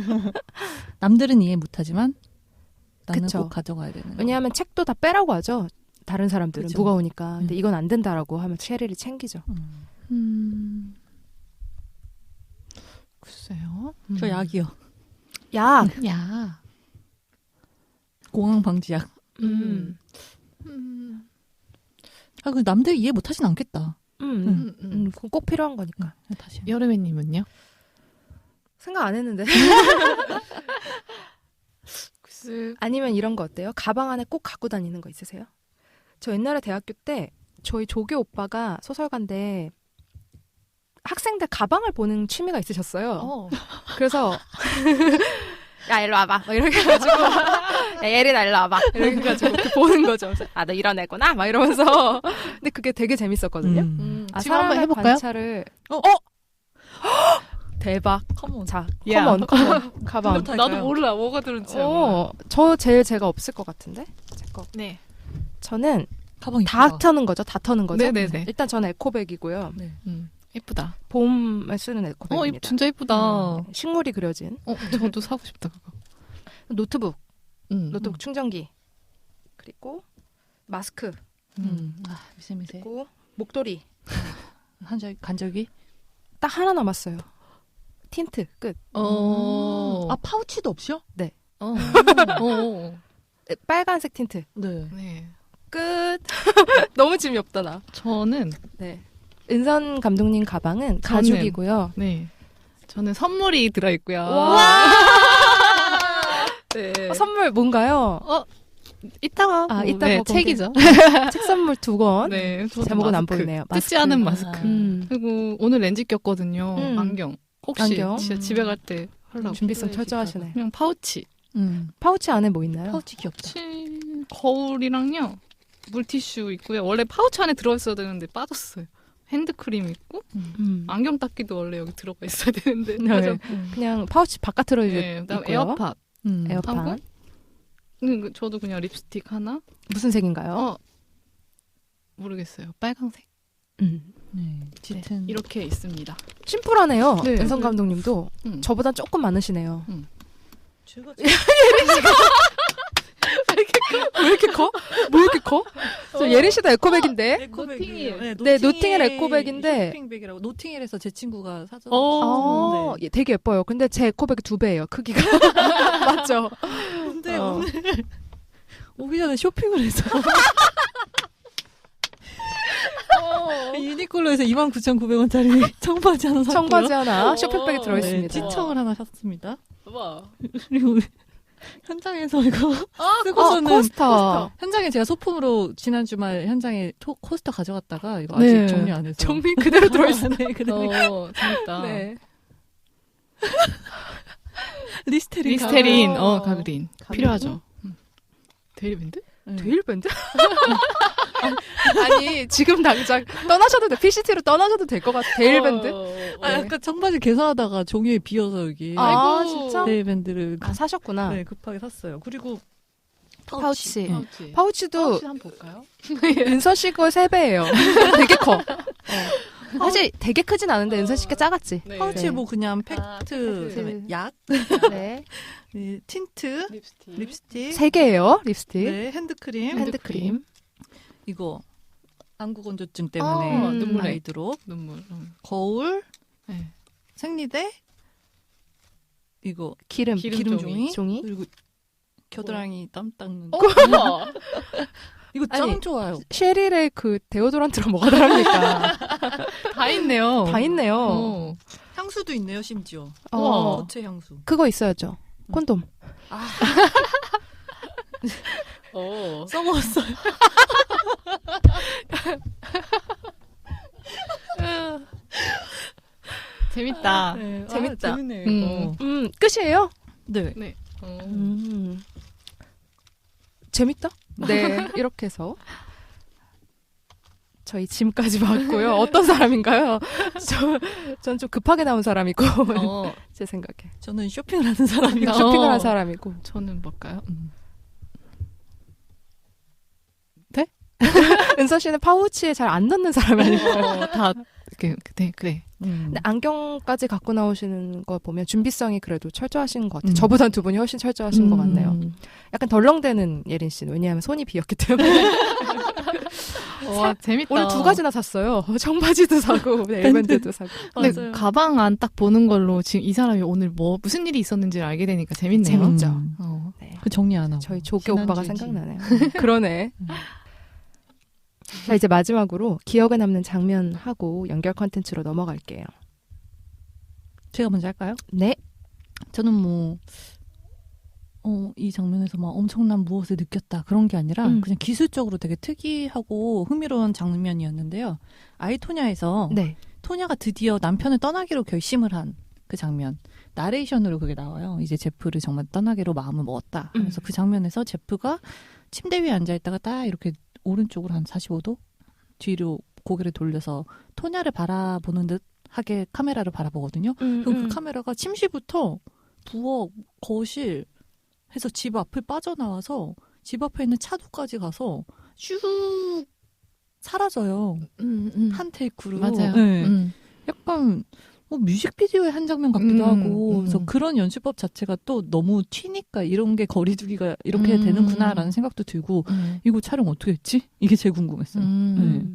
남들은 이해 못하지만 나는 그쵸. 꼭 가져가야 되는. 왜냐하면 책도 다 빼라고 하죠. 다른 사람들은 그쵸. 무거우니까. 근데 이건 안 된다라고 하면 셰리를 챙기죠. 글쎄요. 저 약이요. 약. 야. 공황 방지약. 그 남들 이해 못하진 않겠다. 그건 꼭 필요한 거니까. 다시. 여름애님은요? 생각 안 했는데. 글쎄. 아니면 이런 거 어때요? 가방 안에 꼭 갖고 다니는 거 있으세요? 저 옛날에 대학교 때 저희 조교 오빠가 소설가인데 학생들 가방을 보는 취미가 있으셨어요. 그래서 야 일로 와봐 막 이렇게 해가지고 야 예린아 일로 와봐 이렇게 해가지고 보는 거죠. 아 너 이런 애구나 막 이러면서. 근데 그게 되게 재밌었거든요. 지금 한번 해볼까요? 관찰을 대박. 컴온. 자, 야. 컴온 가방. 나도 몰라. 뭐가 들은지. 저 제가 없을 것 같은데. 제 거. 네. 저는 가방 다 이쁘다. 터는 거죠. 다 터는 거죠. 네네네. 일단 저는 에코백이고요. 네. 예쁘다. 봄에 쓰는 에코백입니다. 진짜 예쁘다. 식물이 그려진 저도 사고 싶다 그거. 노트북, 노트북 충전기, 그리고 마스크, 미세미세. 그리고 목도리. 간절기. 딱 하나 남았어요. 틴트 끝. 아 파우치도 없이요? 네. 어. 빨간색 틴트 네. 네. 끝. 너무 재미없다 나. 저는 네. 은선 감독님 가방은 가죽이고요. 네. 저는 선물이 들어있고요. 와. 네. 선물 뭔가요? 이따가 이따가 네, 공개. 책이죠. 책 선물 2권. 네, 제목은 안 마스크. 보이네요. 뜯지 않은 마스크. 아. 그리고 오늘 렌즈 꼈거든요. 안경. 혹시 안경? 진짜 집에 갈 때 하려고. 준비성 철저하시네. 그냥 파우치. 파우치 안에 뭐 있나요? 파우치 귀엽다. 파우치 거울이랑요. 물티슈 있고요. 원래 파우치 안에 들어있어야 되는데 빠졌어요. 핸드크림 있고 안경 닦기도 원래 여기 들어가 있어야 되는데 네. 그냥 파우치 바깥으로 네, 그다음 있고요. 에어팟. 에어팟. 하고 저도 그냥 립스틱 하나. 무슨 색인가요? 모르겠어요. 빨강색. 네. 짙은. 이렇게 있습니다. 심플하네요. 네. 은성 감독님도 저보다 조금 많으시네요. 왜 이렇게 커? 뭐 이렇게 커? 저 예린 씨도 에코백인데. 노팅힐. 네, 노팅힐 에코백인데. 쇼핑백이라고 노팅힐에서 제 친구가 사줬는데 예, 되게 예뻐요. 근데 제 에코백이 2배예요. 크기가. 맞죠? 근데 오늘 오기 전에 쇼핑을 해서 유니클로에서 29,900원짜리 청바지 하나 샀고요. 청바지 하나 쇼핑백에 들어있습니다. 네, 찌청을 하나 샀습니다. 와. 그리고 현장에서 이거 쓰고서는 코스터. 현장에 제가 소품으로 지난 주말 현장에 코스터 가져갔다가 이거 아직 네. 정리 안 해서 정리 그대로 들어있어요. 네, 그대로. 재밌다. 네. 리스테린 가그린 필요하죠. 데일밴드? 네. 데일밴드? 아니 지금 당장 떠나셔도 돼. PCT로 떠나셔도 될 것 같아. 데일밴드? 아까 청바지 계산하다가 종이에 비어서 여기 아 진짜? 데일밴드를 사셨구나. 네, 급하게 샀어요. 그리고 파우치. 파우치. 파우치도 파우치 한번 볼까요? 은서 씨 거 3배예요. 되게 커. 사실 되게 크진 않은데 은서 씨가 작았지. 네. 파우치에 네. 뭐 그냥 팩트, 팩트. 그다음에 약, 네. 네, 틴트, 립스틱. 립스틱, 3개예요. 립스틱. 네, 핸드크림, 핸드크림. 이거 안구 건조증 때문에 눈물 아이드롭, 눈물. 거울, 네. 생리대, 이거 기름 기름 종이. 그리고 겨드랑이 땀 닦는 우와. 이거 짱 아니, 좋아요. 쉐릴의 그 데오도란트랑 뭐가 다릅니까? 다 있네요. 다 있네요. 향수도 있네요, 심지어. 어, 고체 향수. 그거 있어야죠. 콘돔. 써먹었어요. 재밌다. 네, 재밌다. 재밌네요, 이거. 끝이에요? 네. 네. 재밌다? 네, 이렇게 해서 저희 짐까지 봤고요. 어떤 사람인가요? 전 좀 급하게 나온 사람이고 제 생각에 저는 쇼핑을 하는 사람이고 쇼핑을 한 사람이고 저는 뭘까요? 네? 은서 씨는 파우치에 잘 안 넣는 사람이 아닐까요? 다 그래. 근데 안경까지 갖고 나오시는 거 보면 준비성이 그래도 철저하신 것 같아요. 저보단 2분이 훨씬 철저하신 것 같네요. 약간 덜렁대는 예린 씨는 왜냐하면 손이 비었기 때문에 와 재밌다. 오늘 2가지나 샀어요. 청바지도 사고 에일밴드도 사고. 근데 맞아요. 가방 안 딱 보는 걸로 지금 이 사람이 오늘 무슨 일이 있었는지를 알게 되니까 재밌네요. 재밌죠. 네. 그 정리 안 하고. 저희 조개 지난주에 오빠가 지. 생각나네요. 그러네. 자, 이제 마지막으로 기억에 남는 장면하고 연결 컨텐츠로 넘어갈게요. 제가 먼저 할까요? 네. 저는 이 장면에서 막 엄청난 무엇을 느꼈다 그런 게 아니라 그냥 기술적으로 되게 특이하고 흥미로운 장면이었는데요. 아이 토냐에서 네. 토냐가 드디어 남편을 떠나기로 결심을 한 그 장면. 나레이션으로 그게 나와요. 이제 제프를 정말 떠나기로 마음을 먹었다. 그래서 그 장면에서 제프가 침대 위에 앉아있다가 딱 이렇게 오른쪽으로 한 45도 뒤로 고개를 돌려서 토냐를 바라보는 듯 하게 카메라를 바라보거든요. 그럼 그 카메라가 침실부터 부엌, 거실 해서 집 앞을 빠져나와서 집 앞에 있는 차도까지 가서 쭉 사라져요. 한 테이크로. 맞아요. 네. 약간 뮤직비디오의 한 장면 같기도 하고 그래서 그런 연출법 자체가 또 너무 튀니까 이런 게 거리두기가 이렇게 되는구나라는 생각도 들고 이거 촬영 어떻게 했지? 이게 제일 궁금했어요. 네.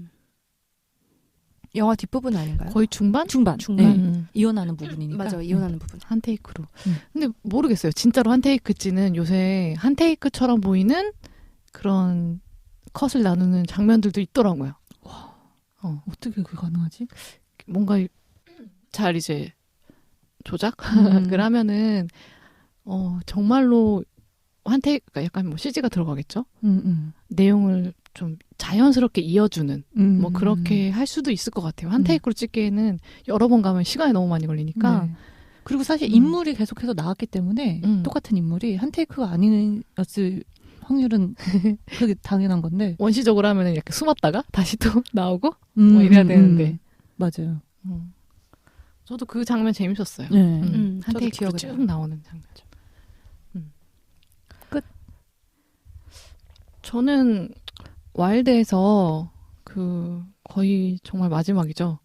영화 뒷부분 아닌가요? 거의 중반? 중반. 네. 이혼하는 부분이니까. 맞아, 이혼하는 부분. 한 테이크로. 근데 모르겠어요. 진짜로 한 테이크지는 요새 한 테이크처럼 보이는 그런 컷을 나누는 장면들도 있더라고요. 어떻게 그게 가능하지? 뭔가 잘 이제 조작을 하면은 정말로 한 테이크가 약간 뭐 CG가 들어가겠죠. 내용을 좀 자연스럽게 이어주는 뭐 그렇게 할 수도 있을 것 같아요. 한 테이크로 찍기에는 여러 번 가면 시간이 너무 많이 걸리니까. 네. 그리고 사실 인물이 계속해서 나왔기 때문에 똑같은 인물이 한 테이크가 아니었을 확률은 그게 당연한 건데 원시적으로 하면은 이렇게 숨었다가 다시 또 나오고 뭐 이래야 되는데. 맞아요. 저도 그 장면 재밌었어요. 네. 한 테이크로 쭉 나오는 장면이죠. 끝. 저는 와일드에서 그 거의 정말 마지막이죠.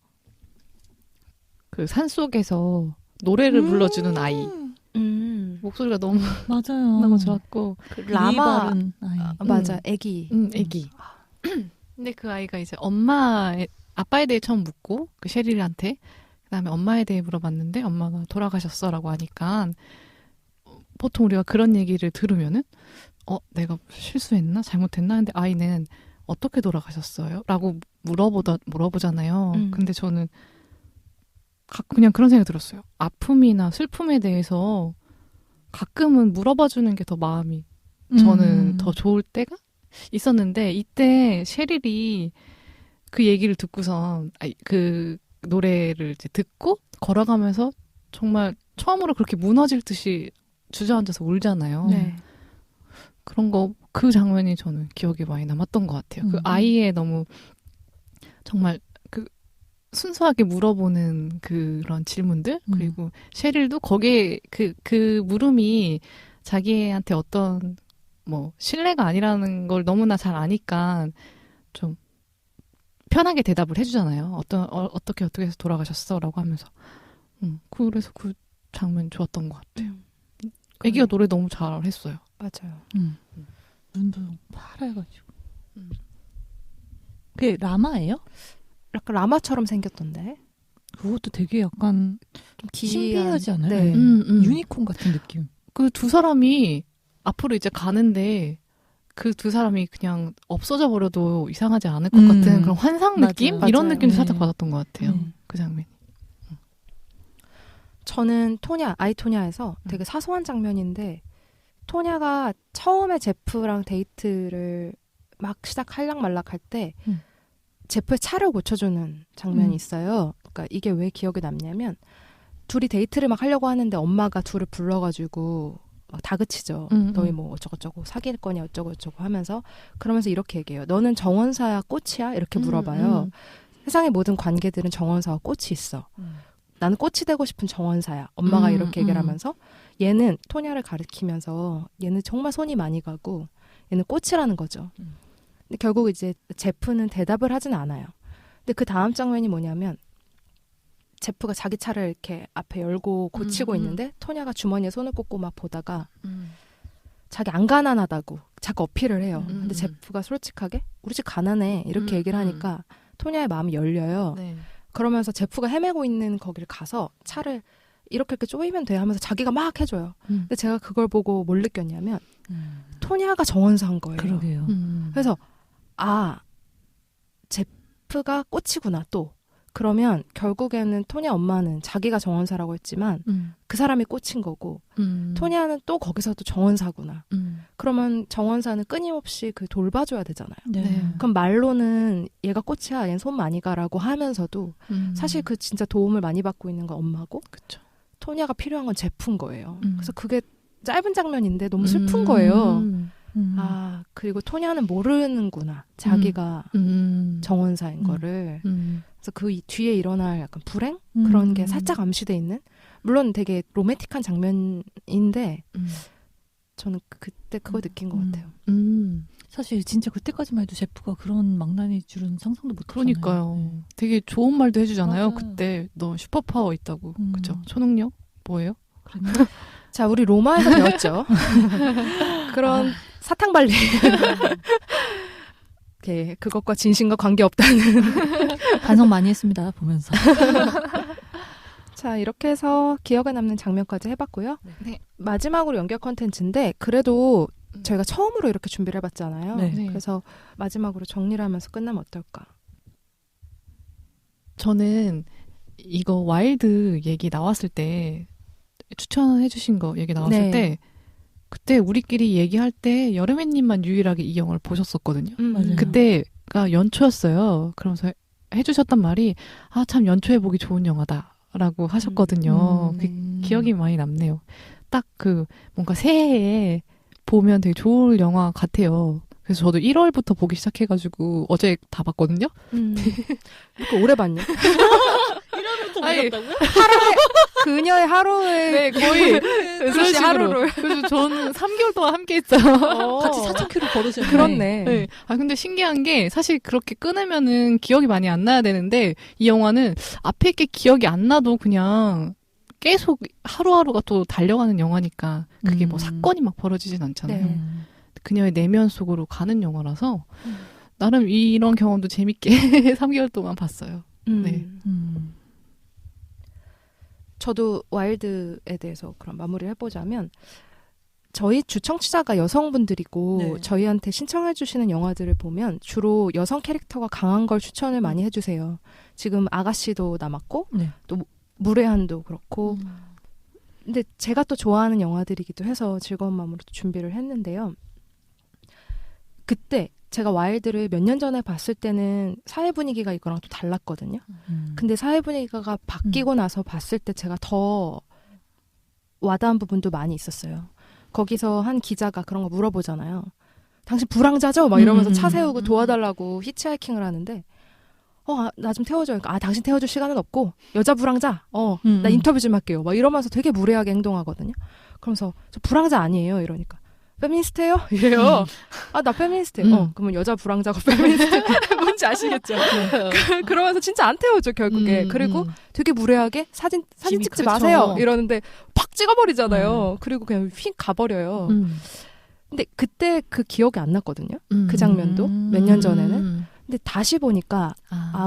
그 산속에서 노래를 불러주는 아이. 목소리가 너무 맞아요. 너무 좋았고 그 라마 아이. 맞아 애기. 애기. 근데 그 아이가 이제 아빠에 대해 처음 묻고 그 셰릴한테 그다음에 엄마에 대해 물어봤는데 엄마가 돌아가셨어라고 하니까 보통 우리가 그런 얘기를 들으면은 내가 실수했나 잘못했나 근데 아이는 어떻게 돌아가셨어요? 라고 물어보잖아요. 근데 저는 그냥 그런 생각이 들었어요. 아픔이나 슬픔에 대해서 가끔은 물어봐주는 게 더 마음이 저는 더 좋을 때가 있었는데 이때 셰릴이 그 얘기를 듣고선 그 노래를 이제 듣고 걸어가면서 정말 처음으로 그렇게 무너질 듯이 주저앉아서 울잖아요. 네. 그런 그 장면이 저는 기억에 많이 남았던 것 같아요. 그 아이의 너무 정말 그 순수하게 물어보는 그런 질문들 그리고 셰릴도 거기에 그 물음이 자기한테 어떤 뭐 신뢰가 아니라는 걸 너무나 잘 아니까 좀 편하게 대답을 해주잖아요. 어떻게 해서 돌아가셨어라고 하면서. 그래서 그 장면 좋았던 것 같아요. 애기가 노래 너무 잘했어요. 맞아요. 눈도 파래가지고. 그게 라마예요? 약간 라마처럼 생겼던데. 그것도 되게 약간 좀 신비하지 않아요? 네. 유니콘 같은 느낌. 그 두 사람이 앞으로 이제 가는데 그 두 사람이 그냥 없어져 버려도 이상하지 않을 것 같은 그런 환상 느낌? 맞아요. 이런 맞아요. 느낌도 네. 살짝 받았던 것 같아요. 그 장면이. 저는 아이토냐에서 되게 사소한 장면인데 토냐가 처음에 제프랑 데이트를 막 시작할락말락 할 때 제프의 차를 고쳐주는 장면이 있어요. 그러니까 이게 왜 기억에 남냐면 둘이 데이트를 막 하려고 하는데 엄마가 둘을 불러가지고 막 다그치죠. 너희 뭐 어쩌고저쩌고 사귈 거냐 어쩌고저쩌고 하면서 그러면서 이렇게 얘기해요. 너는 정원사야 꽃이야? 이렇게 물어봐요. 세상의 모든 관계들은 정원사와 꽃이 있어. 나는 꽃이 되고 싶은 정원사야. 엄마가 이렇게 얘기를 하면서 얘는 토냐를 가리키면서 얘는 정말 손이 많이 가고 얘는 꽃이라는 거죠. 근데 결국 이제 제프는 대답을 하진 않아요. 근데 그 다음 장면이 뭐냐면 제프가 자기 차를 이렇게 앞에 열고 고치고 있는데 토냐가 주머니에 손을 꽂고 막 보다가 자기 안 가난하다고 자꾸 어필을 해요. 근데 제프가 솔직하게 우리 집 가난해 이렇게 얘기를 하니까 토냐의 마음이 열려요. 네. 그러면서 제프가 헤매고 있는 거기를 가서 차를 이렇게 쪼이면 돼 하면서 자기가 막 해줘요. 근데 제가 그걸 보고 뭘 느꼈냐면 토냐가 정원사인 거예요. 그러게요. 그래서 제프가 꽃이구나 또. 그러면 결국에는 토냐 엄마는 자기가 정원사라고 했지만 그 사람이 꽃인 거고 토냐는 또 거기서도 정원사구나. 그러면 정원사는 끊임없이 그 돌봐줘야 되잖아요. 네. 그럼 말로는 얘가 꽃이야, 얘는 손 많이 가라고 하면서도 사실 그 진짜 도움을 많이 받고 있는 건 엄마고 그쵸. 토냐가 필요한 건 제프인 거예요. 그래서 그게 짧은 장면인데 너무 슬픈 거예요. 그리고 토냐는 모르는구나. 자기가 정원사인 거를. 그래서 그 뒤에 일어날 약간 불행? 그런 게 살짝 암시돼 있는? 물론 되게 로맨틱한 장면인데 저는 그때 그거 느낀 것 같아요. 사실 진짜 그때까지만 해도 제프가 그런 망나니 줄은 상상도 못 했잖아요. 그러니까요. 되게 좋은 말도 해주잖아요. 맞아요. 그때 너 슈퍼파워 있다고. 그죠? 초능력? 뭐예요? 자, 우리 로마에서 배웠죠. 그런 사탕발리. 그것과 진심과 관계없다는. 반성 많이 했습니다. 보면서. 자, 이렇게 해서 기억에 남는 장면까지 해봤고요. 네. 마지막으로 연결 콘텐츠인데 그래도 저희가 처음으로 이렇게 준비를 해봤잖아요. 네. 그래서 마지막으로 정리를 하면서 끝나면 어떨까? 저는 이거 와일드 얘기 나왔을 때 추천해주신 거 얘기 나왔을 네. 때 그때 우리끼리 얘기할 때 여름애님만 유일하게 이 영화를 보셨었거든요. 맞아요. 그때가 연초였어요. 그러면서 해주셨단 말이 참 연초에 보기 좋은 영화다라고 하셨거든요. 기억이 많이 남네요. 딱 뭔가 새해에 보면 되게 좋을 영화 같아요. 그래서 저도 1월부터 보기 시작해가지고 어제 다 봤거든요. 그렇게 오래 봤냐? 아니, 그녀의 하루에 네, 거의 그런 식으로. 하루를. 그래서 저는 3개월 동안 함께 했어요. 같이 4,000km 걸으셨네. 그렇네. 네. 근데 신기한 게 사실 그렇게 끊으면은 기억이 많이 안 나야 되는데 이 영화는 앞에 게 기억이 안 나도 그냥 계속 하루하루가 또 달려가는 영화니까 그게 뭐 사건이 막 벌어지진 않잖아요. 네. 그녀의 내면 속으로 가는 영화라서 나름 이런 경험도 재밌게 3개월 동안 봤어요. 네. 저도 와일드에 대해서 그럼 마무리를 해보자면 저희 주청취자가 여성분들이고 네. 저희한테 신청해 주시는 영화들을 보면 주로 여성 캐릭터가 강한 걸 추천을 많이 해주세요. 지금 아가씨도 남았고 네. 또 무례한도 그렇고 근데 제가 또 좋아하는 영화들이기도 해서 즐거운 마음으로 준비를 했는데요. 그때 제가 와일드를 몇 년 전에 봤을 때는 사회 분위기가 이거랑 또 달랐거든요. 근데 사회 분위기가 바뀌고 나서 봤을 때 제가 더 와닿은 부분도 많이 있었어요. 거기서 한 기자가 그런 거 물어보잖아요. 당신 불황자죠? 막 이러면서 차 세우고 도와달라고 히치하이킹을 하는데 나 좀 태워줘. 그러니까 당신 태워줄 시간은 없고 여자 불황자? 나 인터뷰 좀 할게요. 막 이러면서 되게 무례하게 행동하거든요. 그러면서 저 불황자 아니에요. 이러니까 페미니스트예요? 이래요. 나 페미니스트예요. 그러면 여자 불황자가 페미니스트 뭔지 아시겠죠? 그러면서 진짜 안 태워줘 결국에. 그리고 되게 무례하게 사진 찍지 그렇죠. 마세요. 이러는데 팍 찍어버리잖아요. 그리고 그냥 휙 가버려요. 근데 그때 그 기억이 안 났거든요. 그 장면도 몇 년 전에는. 근데 다시 보니까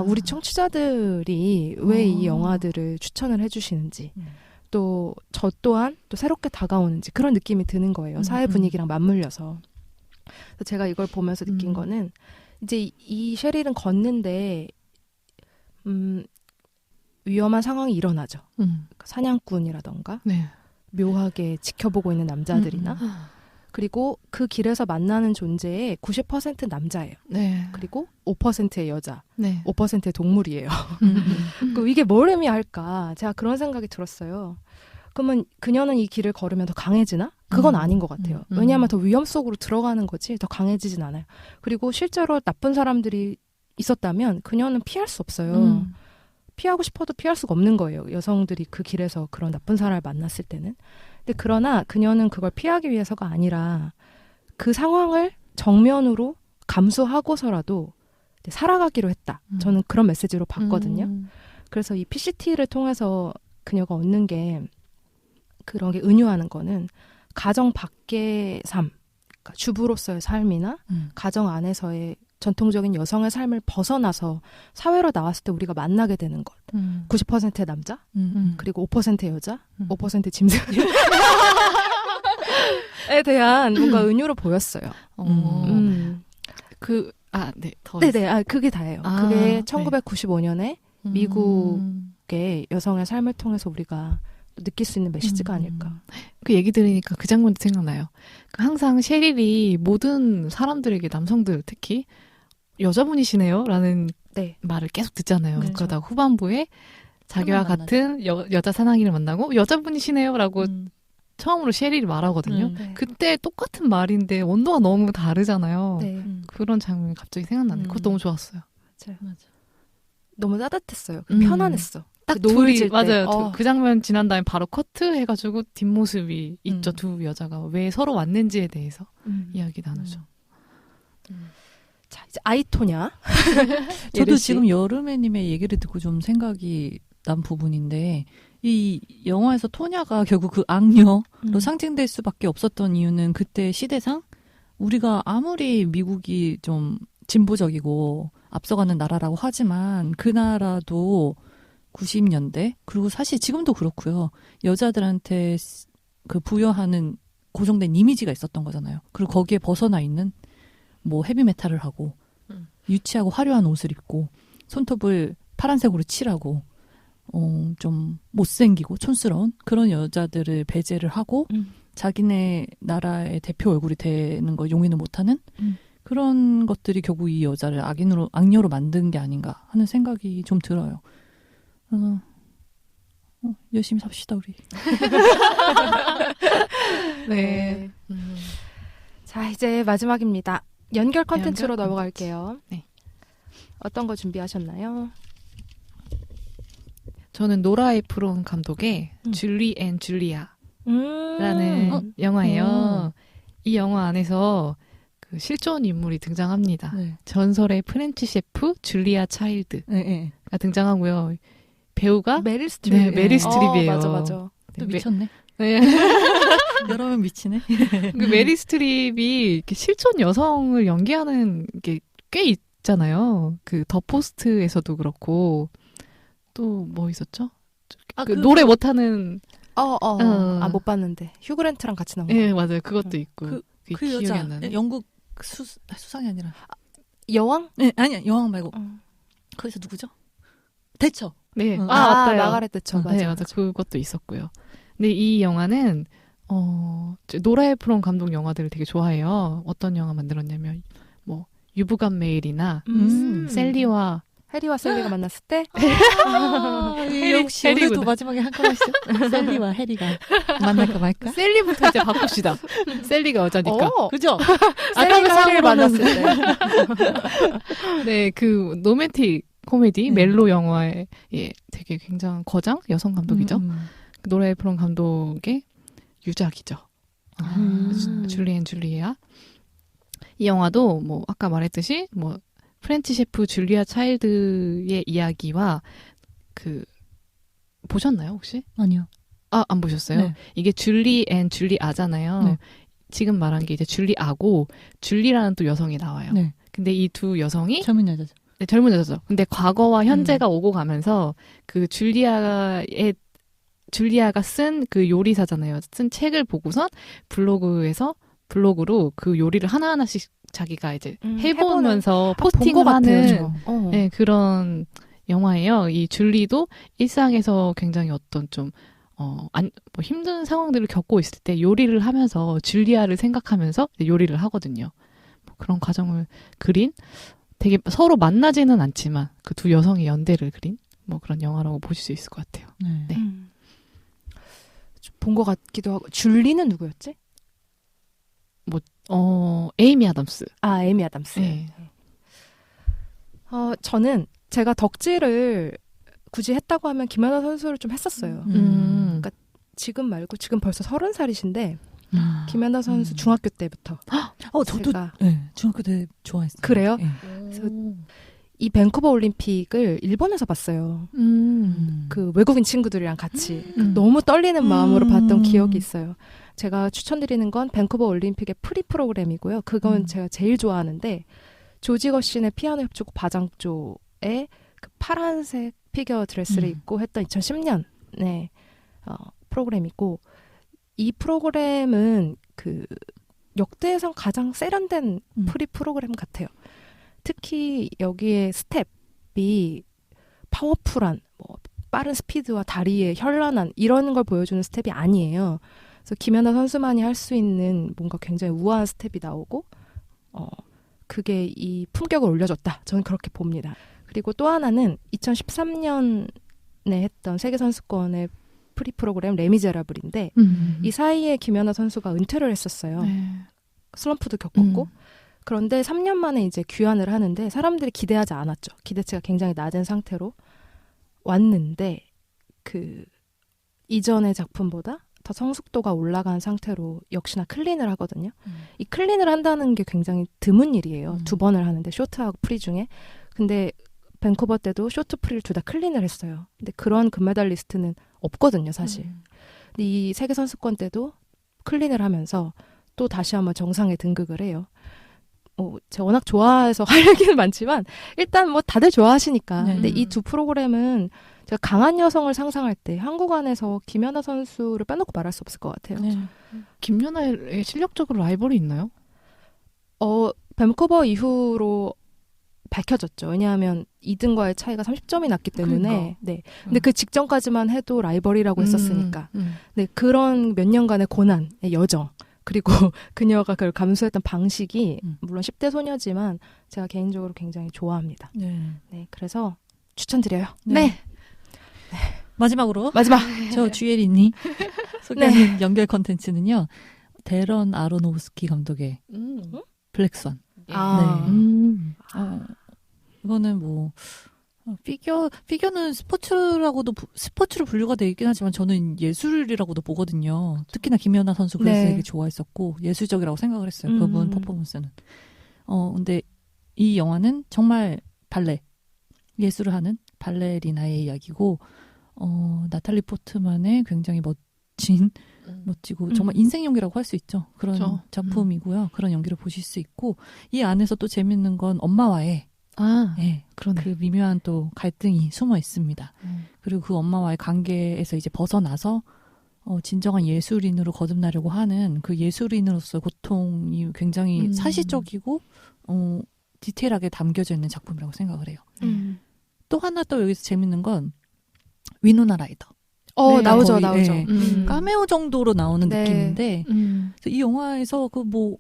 우리 청취자들이 왜 이 영화들을 추천을 해주시는지 또 저 또한 또 새롭게 다가오는지 그런 느낌이 드는 거예요. 사회 분위기랑 맞물려서. 그래서 제가 이걸 보면서 느낀 거는 이제 이 셰릴은 걷는데 위험한 상황이 일어나죠. 그러니까 사냥꾼이라던가 네. 묘하게 지켜보고 있는 남자들이나 그리고 그 길에서 만나는 존재의 90% 남자예요. 네. 그리고 5%의 여자, 네. 5%의 동물이에요. 그럼 이게 뭘 의미할까? 제가 그런 생각이 들었어요. 그러면 그녀는 이 길을 걸으면 더 강해지나? 그건 아닌 것 같아요. 왜냐하면 더 위험 속으로 들어가는 거지 더 강해지진 않아요. 그리고 실제로 나쁜 사람들이 있었다면 그녀는 피할 수 없어요. 피하고 싶어도 피할 수가 없는 거예요. 여성들이 그 길에서 그런 나쁜 사람을 만났을 때는. 근데 그러나 그녀는 그걸 피하기 위해서가 아니라 그 상황을 정면으로 감수하고서라도 살아가기로 했다. 저는 그런 메시지로 봤거든요. 그래서 이 PCT를 통해서 그녀가 얻는 게 그런 게 은유하는 거는 가정 밖의 삶, 그러니까 주부로서의 삶이나 가정 안에서의 전통적인 여성의 삶을 벗어나서 사회로 나왔을 때 우리가 만나게 되는 것. 90%의 남자, 그리고 5%의 여자, 5%의 짐승에 대한 뭔가 은유로 보였어요. 네, 더. 네네, 그게 다예요. 그게 1995년에 미국의 여성의 삶을 통해서 우리가 느낄 수 있는 메시지가 아닐까. 그 얘기 들으니까 그 장면도 생각나요. 항상 셰릴이 모든 사람들에게 남성들 특히 여자분이시네요? 라는 말을 계속 듣잖아요. 그렇죠. 그러다가 후반부에 자기와 같은 여자 사나이를 만나고 여자분이시네요? 라고 처음으로 셰릴이 말하거든요. 그때 똑같은 말인데 온도가 너무 다르잖아요. 그런 장면이 갑자기 생각나네요. 그것도 너무 좋았어요. 맞아요. 너무 따뜻했어요. 편안했어. 딱 노을 둘이 질 때. 맞아요. 그 장면 지난 다음에 바로 커트 해가지고 뒷모습이 있죠. 두 여자가 왜 서로 왔는지에 대해서 이야기 나누죠. 자, 이제 아이토냐? 저도 지금 여름애님의 얘기를 듣고 좀 생각이 난 부분인데 이 영화에서 토냐가 결국 그 악녀로 상징될 수밖에 없었던 이유는 그때 시대상 우리가 아무리 미국이 좀 진보적이고 앞서가는 나라라고 하지만 그 나라도 90년대 그리고 사실 지금도 그렇고요. 여자들한테 그 부여하는 고정된 이미지가 있었던 거잖아요. 그리고 거기에 벗어나 있는 뭐 헤비메탈을 하고 유치하고 화려한 옷을 입고 손톱을 파란색으로 칠하고 좀 못생기고 촌스러운 그런 여자들을 배제를 하고 자기네 나라의 대표 얼굴이 되는 걸 용인을 못하는 그런 것들이 결국 이 여자를 악녀로 만든 게 아닌가 하는 생각이 좀 들어요. 열심히 삽시다 우리. 네. 자, 이제 마지막입니다. 연결 컨텐츠로 넘어갈게요. 네. 어떤 거 준비하셨나요? 저는 노라 에프론 감독의 줄리 앤 줄리아라는 영화예요. 이 영화 안에서 그 실존 인물이 등장합니다. 네. 전설의 프렌치 셰프 줄리아 차일드가 등장하고요. 배우가 메릴 스트립. 네, 메릴 스트립이에요. 맞아. 또 미쳤네. 네. 여러 명 미치네. 그 메릴 스트립이 이렇게 실존 여성을 연기하는 게 꽤 있잖아요. 그 더 포스트에서도 그렇고 또 뭐 있었죠? 그 노래 못하는 못 봤는데 휴그랜트랑 같이 나온 거. 네, 맞아요. 그것도 있고. 그 여자 영국 수상이 아니라 여왕? 네, 아니야 여왕 말고 거기서 누구죠? 대처. 네, 맞아요. 마가렛 대처. 네, 맞아. 그것도 있었고요. 근데 이 영화는 노라 에프론 감독 영화들을 되게 좋아해요. 어떤 영화 만들었냐면 뭐 유부간 메일이나 셀리와 해리와 셀리가 만났을 때 역시 오늘도 마지막에 한꺼번에 셀리와 해리가 만날까 말까? 셀리부터 이제 바꿉시다. 셀리가 여자니까. 그죠? 셀리가 해리를 만났을 때. 네, 그 로맨틱 코미디 멜로 영화에 되게 굉장한 거장 여성 감독이죠. 노라 에프론 감독의 유작이죠. 줄리 앤 줄리아. 이 영화도 뭐 아까 말했듯이 뭐 프렌치 셰프 줄리아 차일드의 이야기와 그 보셨나요 혹시? 아니요. 안 보셨어요? 네. 이게 줄리 앤 줄리아잖아요. 네. 지금 말한 게 이제 줄리아고 줄리라는 또 여성이 나와요. 네. 근데 이 두 여성이 젊은 여자죠. 네, 젊은 여자죠. 근데 과거와 현재가 오고 가면서 그 줄리아가 쓴 그 요리사잖아요. 쓴 책을 보고선 블로그로 그 요리를 하나하나씩 자기가 이제 해보면서 포스팅하는 네, 그런 영화예요. 이 줄리도 일상에서 굉장히 어떤 좀 뭐 힘든 상황들을 겪고 있을 때 요리를 하면서 줄리아를 생각하면서 요리를 하거든요. 뭐 그런 과정을 그린 되게 서로 만나지는 않지만 그 두 여성의 연대를 그린 뭐 그런 영화라고 보실 수 있을 것 같아요. 네. 본 것 같기도 하고. 줄리는 누구였지? 에이미 아담스. 에이미 아담스. 네. 저는 제가 덕질을 굳이 했다고 하면 김연아 선수를 좀 했었어요. 그러니까 지금 말고 지금 벌써 30살이신데 김연아 선수 중학교 때부터. 저도 중학교 때 좋아했어요. 그래요? 네. 그래서 이 밴쿠버 올림픽을 일본에서 봤어요. 그 외국인 친구들이랑 같이 너무 떨리는 마음으로 봤던 기억이 있어요. 제가 추천드리는 건 밴쿠버 올림픽의 프리 프로그램이고요. 그건 제가 제일 좋아하는데 조지 거신의 피아노 협주곡 바장조의 그 파란색 피겨 드레스를 입고 했던 2010년의 프로그램이고 이 프로그램은 그 역대상 가장 세련된 프리 프로그램 같아요. 특히 여기에 스텝이 파워풀한 뭐 빠른 스피드와 다리의 현란한 이런 걸 보여주는 스텝이 아니에요. 그래서 김연아 선수만이 할 수 있는 뭔가 굉장히 우아한 스텝이 나오고 그게 이 품격을 올려줬다. 저는 그렇게 봅니다. 그리고 또 하나는 2013년에 했던 세계선수권의 프리 프로그램 레미제라블인데 이 사이에 김연아 선수가 은퇴를 했었어요. 네. 슬럼프도 겪었고 그런데 3년 만에 이제 귀환을 하는데 사람들이 기대하지 않았죠. 기대치가 굉장히 낮은 상태로 왔는데 그 이전의 작품보다 더 성숙도가 올라간 상태로 역시나 클린을 하거든요. 이 클린을 한다는 게 굉장히 드문 일이에요. 2번을 하는데 쇼트하고 프리 중에. 근데 밴쿠버 때도 쇼트 프리를 둘 다 클린을 했어요. 근데 그런 금메달리스트는 없거든요, 사실. 근데 이 세계선수권 때도 클린을 하면서 또 다시 한번 정상에 등극을 해요. 제가 워낙 좋아해서 할 얘기는 많지만 일단 뭐 다들 좋아하시니까. 근데 이 두 프로그램은 제가 강한 여성을 상상할 때 한국 안에서 김연아 선수를 빼놓고 말할 수 없을 것 같아요. 네. 김연아의 실력적으로 라이벌이 있나요? 밴쿠버 이후로 밝혀졌죠. 왜냐하면 2등과의 차이가 30점이 났기 때문에. 그러니까. 네. 근데 그 직전까지만 해도 라이벌이라고 했었으니까. 네, 그런 몇 년간의 고난의 여정. 그리고 그녀가 그걸 감수했던 방식이 물론 10대 소녀지만 제가 개인적으로 굉장히 좋아합니다. 네. 네, 그래서 추천드려요. 네. 마지막으로 마지막 저 주예린이 소개하는 연결 컨텐츠는요. 데런 아로노프스키 감독의 블랙스완. 아. 이거는 뭐 피겨는 스포츠로 분류가 되어 있긴 하지만 저는 예술이라고도 보거든요. 특히나 김연아 선수 그래서 네. 되게 좋아했었고 예술적이라고 생각을 했어요. 그분 퍼포먼스는. 근데 이 영화는 정말 발레 예술을 하는 발레리나의 이야기고 나탈리 포트만의 굉장히 멋지고 정말 인생 연기라고 할 수 있죠. 그런 그렇죠. 작품이고요. 그런 연기를 보실 수 있고 이 안에서 또 재밌는 건 엄마와의 네, 그러네. 그 미묘한 또 갈등이 숨어 있습니다. 그리고 그 엄마와의 관계에서 이제 벗어나서 진정한 예술인으로 거듭나려고 하는 그 예술인으로서의 고통이 굉장히 사실적이고 디테일하게 담겨져 있는 작품이라고 생각을 해요. 또 하나 또 여기서 재밌는 건 위노나 라이더. 네, 나오죠. 네, 카메오 정도로 나오는 네. 느낌인데 그래서 이 영화에서 그 뭐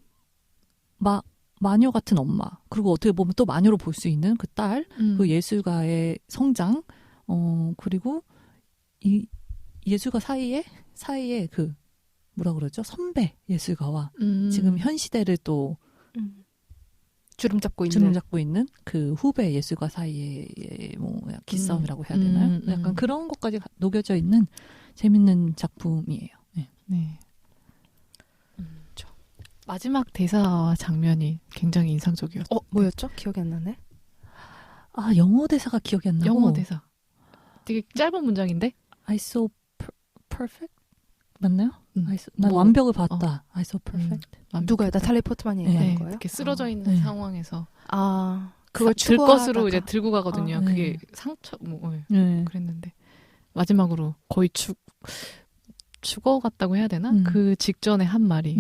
마녀 같은 엄마 그리고 어떻게 보면 또 마녀로 볼 수 있는 그 딸, 그 예술가의 성장, 그리고 이 예술가 사이에 그 뭐라 그러죠? 선배 예술가와 지금 현 시대를 또 주름 잡고 있는 그 후배 예술가 사이의 뭐 기싸움이라고 해야 되나요? 약간 그런 것까지 녹여져 있는 재밌는 작품이에요. 네. 네. 마지막 대사와 장면이 굉장히 인상적이었어요. 뭐였죠? 기억이 안 나네. 아, 영어 대사가 기억이 안 나고. 영어 대사. 되게 짧은 문장인데? I saw perfect? 맞나요? 난 뭐, 완벽을 봤다. I saw perfect. 누가요? 나탈리 포트만이 네, 얘기하는 거예요? 이렇게 쓰러져 있는 네. 상황에서 그걸 들 것으로 추구하다가. 이제 들고 가거든요. 네. 그게 상처 네. 그랬는데 마지막으로 거의 죽어갔다고 해야 되나? 그 직전에 한 말이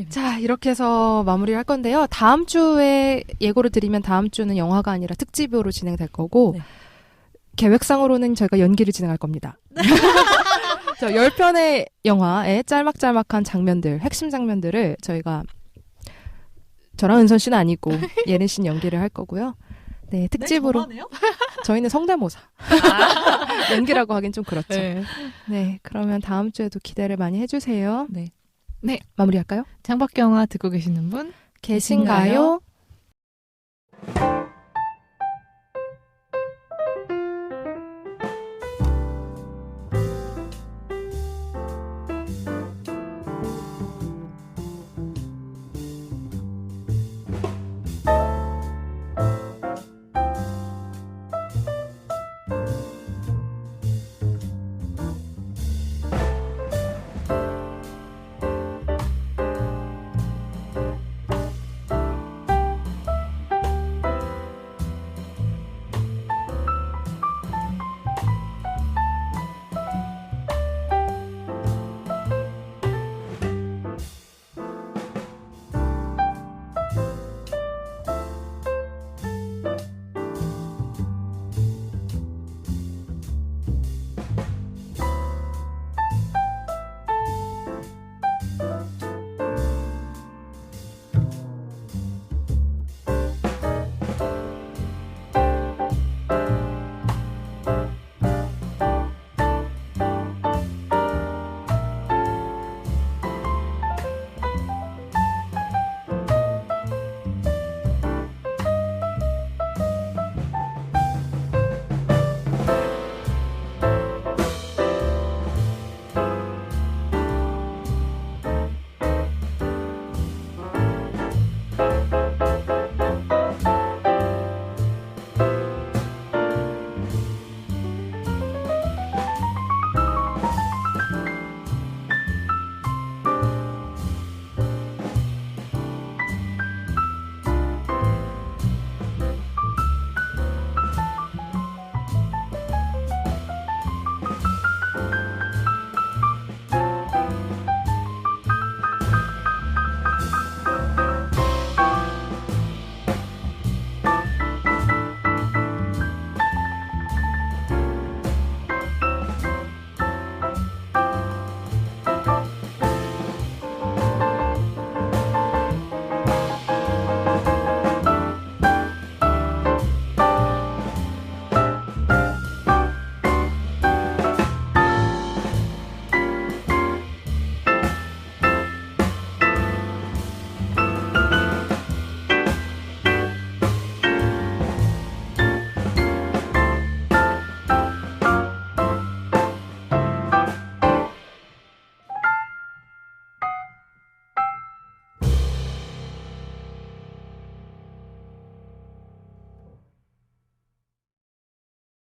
자, 이렇게 해서 마무리를 할 건데요. 다음 주에 예고를 드리면 다음 주는 영화가 아니라 특집으로 진행될 거고 네. 계획상으로는 저희가 연기를 진행할 겁니다. 10편의 영화의 짤막짤막한 장면들, 핵심 장면들을 저희가 저랑 은선 씨는 아니고 예린 씨는 연기를 할 거고요. 네, 특집으로. 저희는 성대모사. 연기라고 하긴 좀 그렇죠. 네, 그러면 다음 주에도 기대를 많이 해주세요. 네. 마무리할까요? 창밖 영화 듣고 계시는 분 계신가요?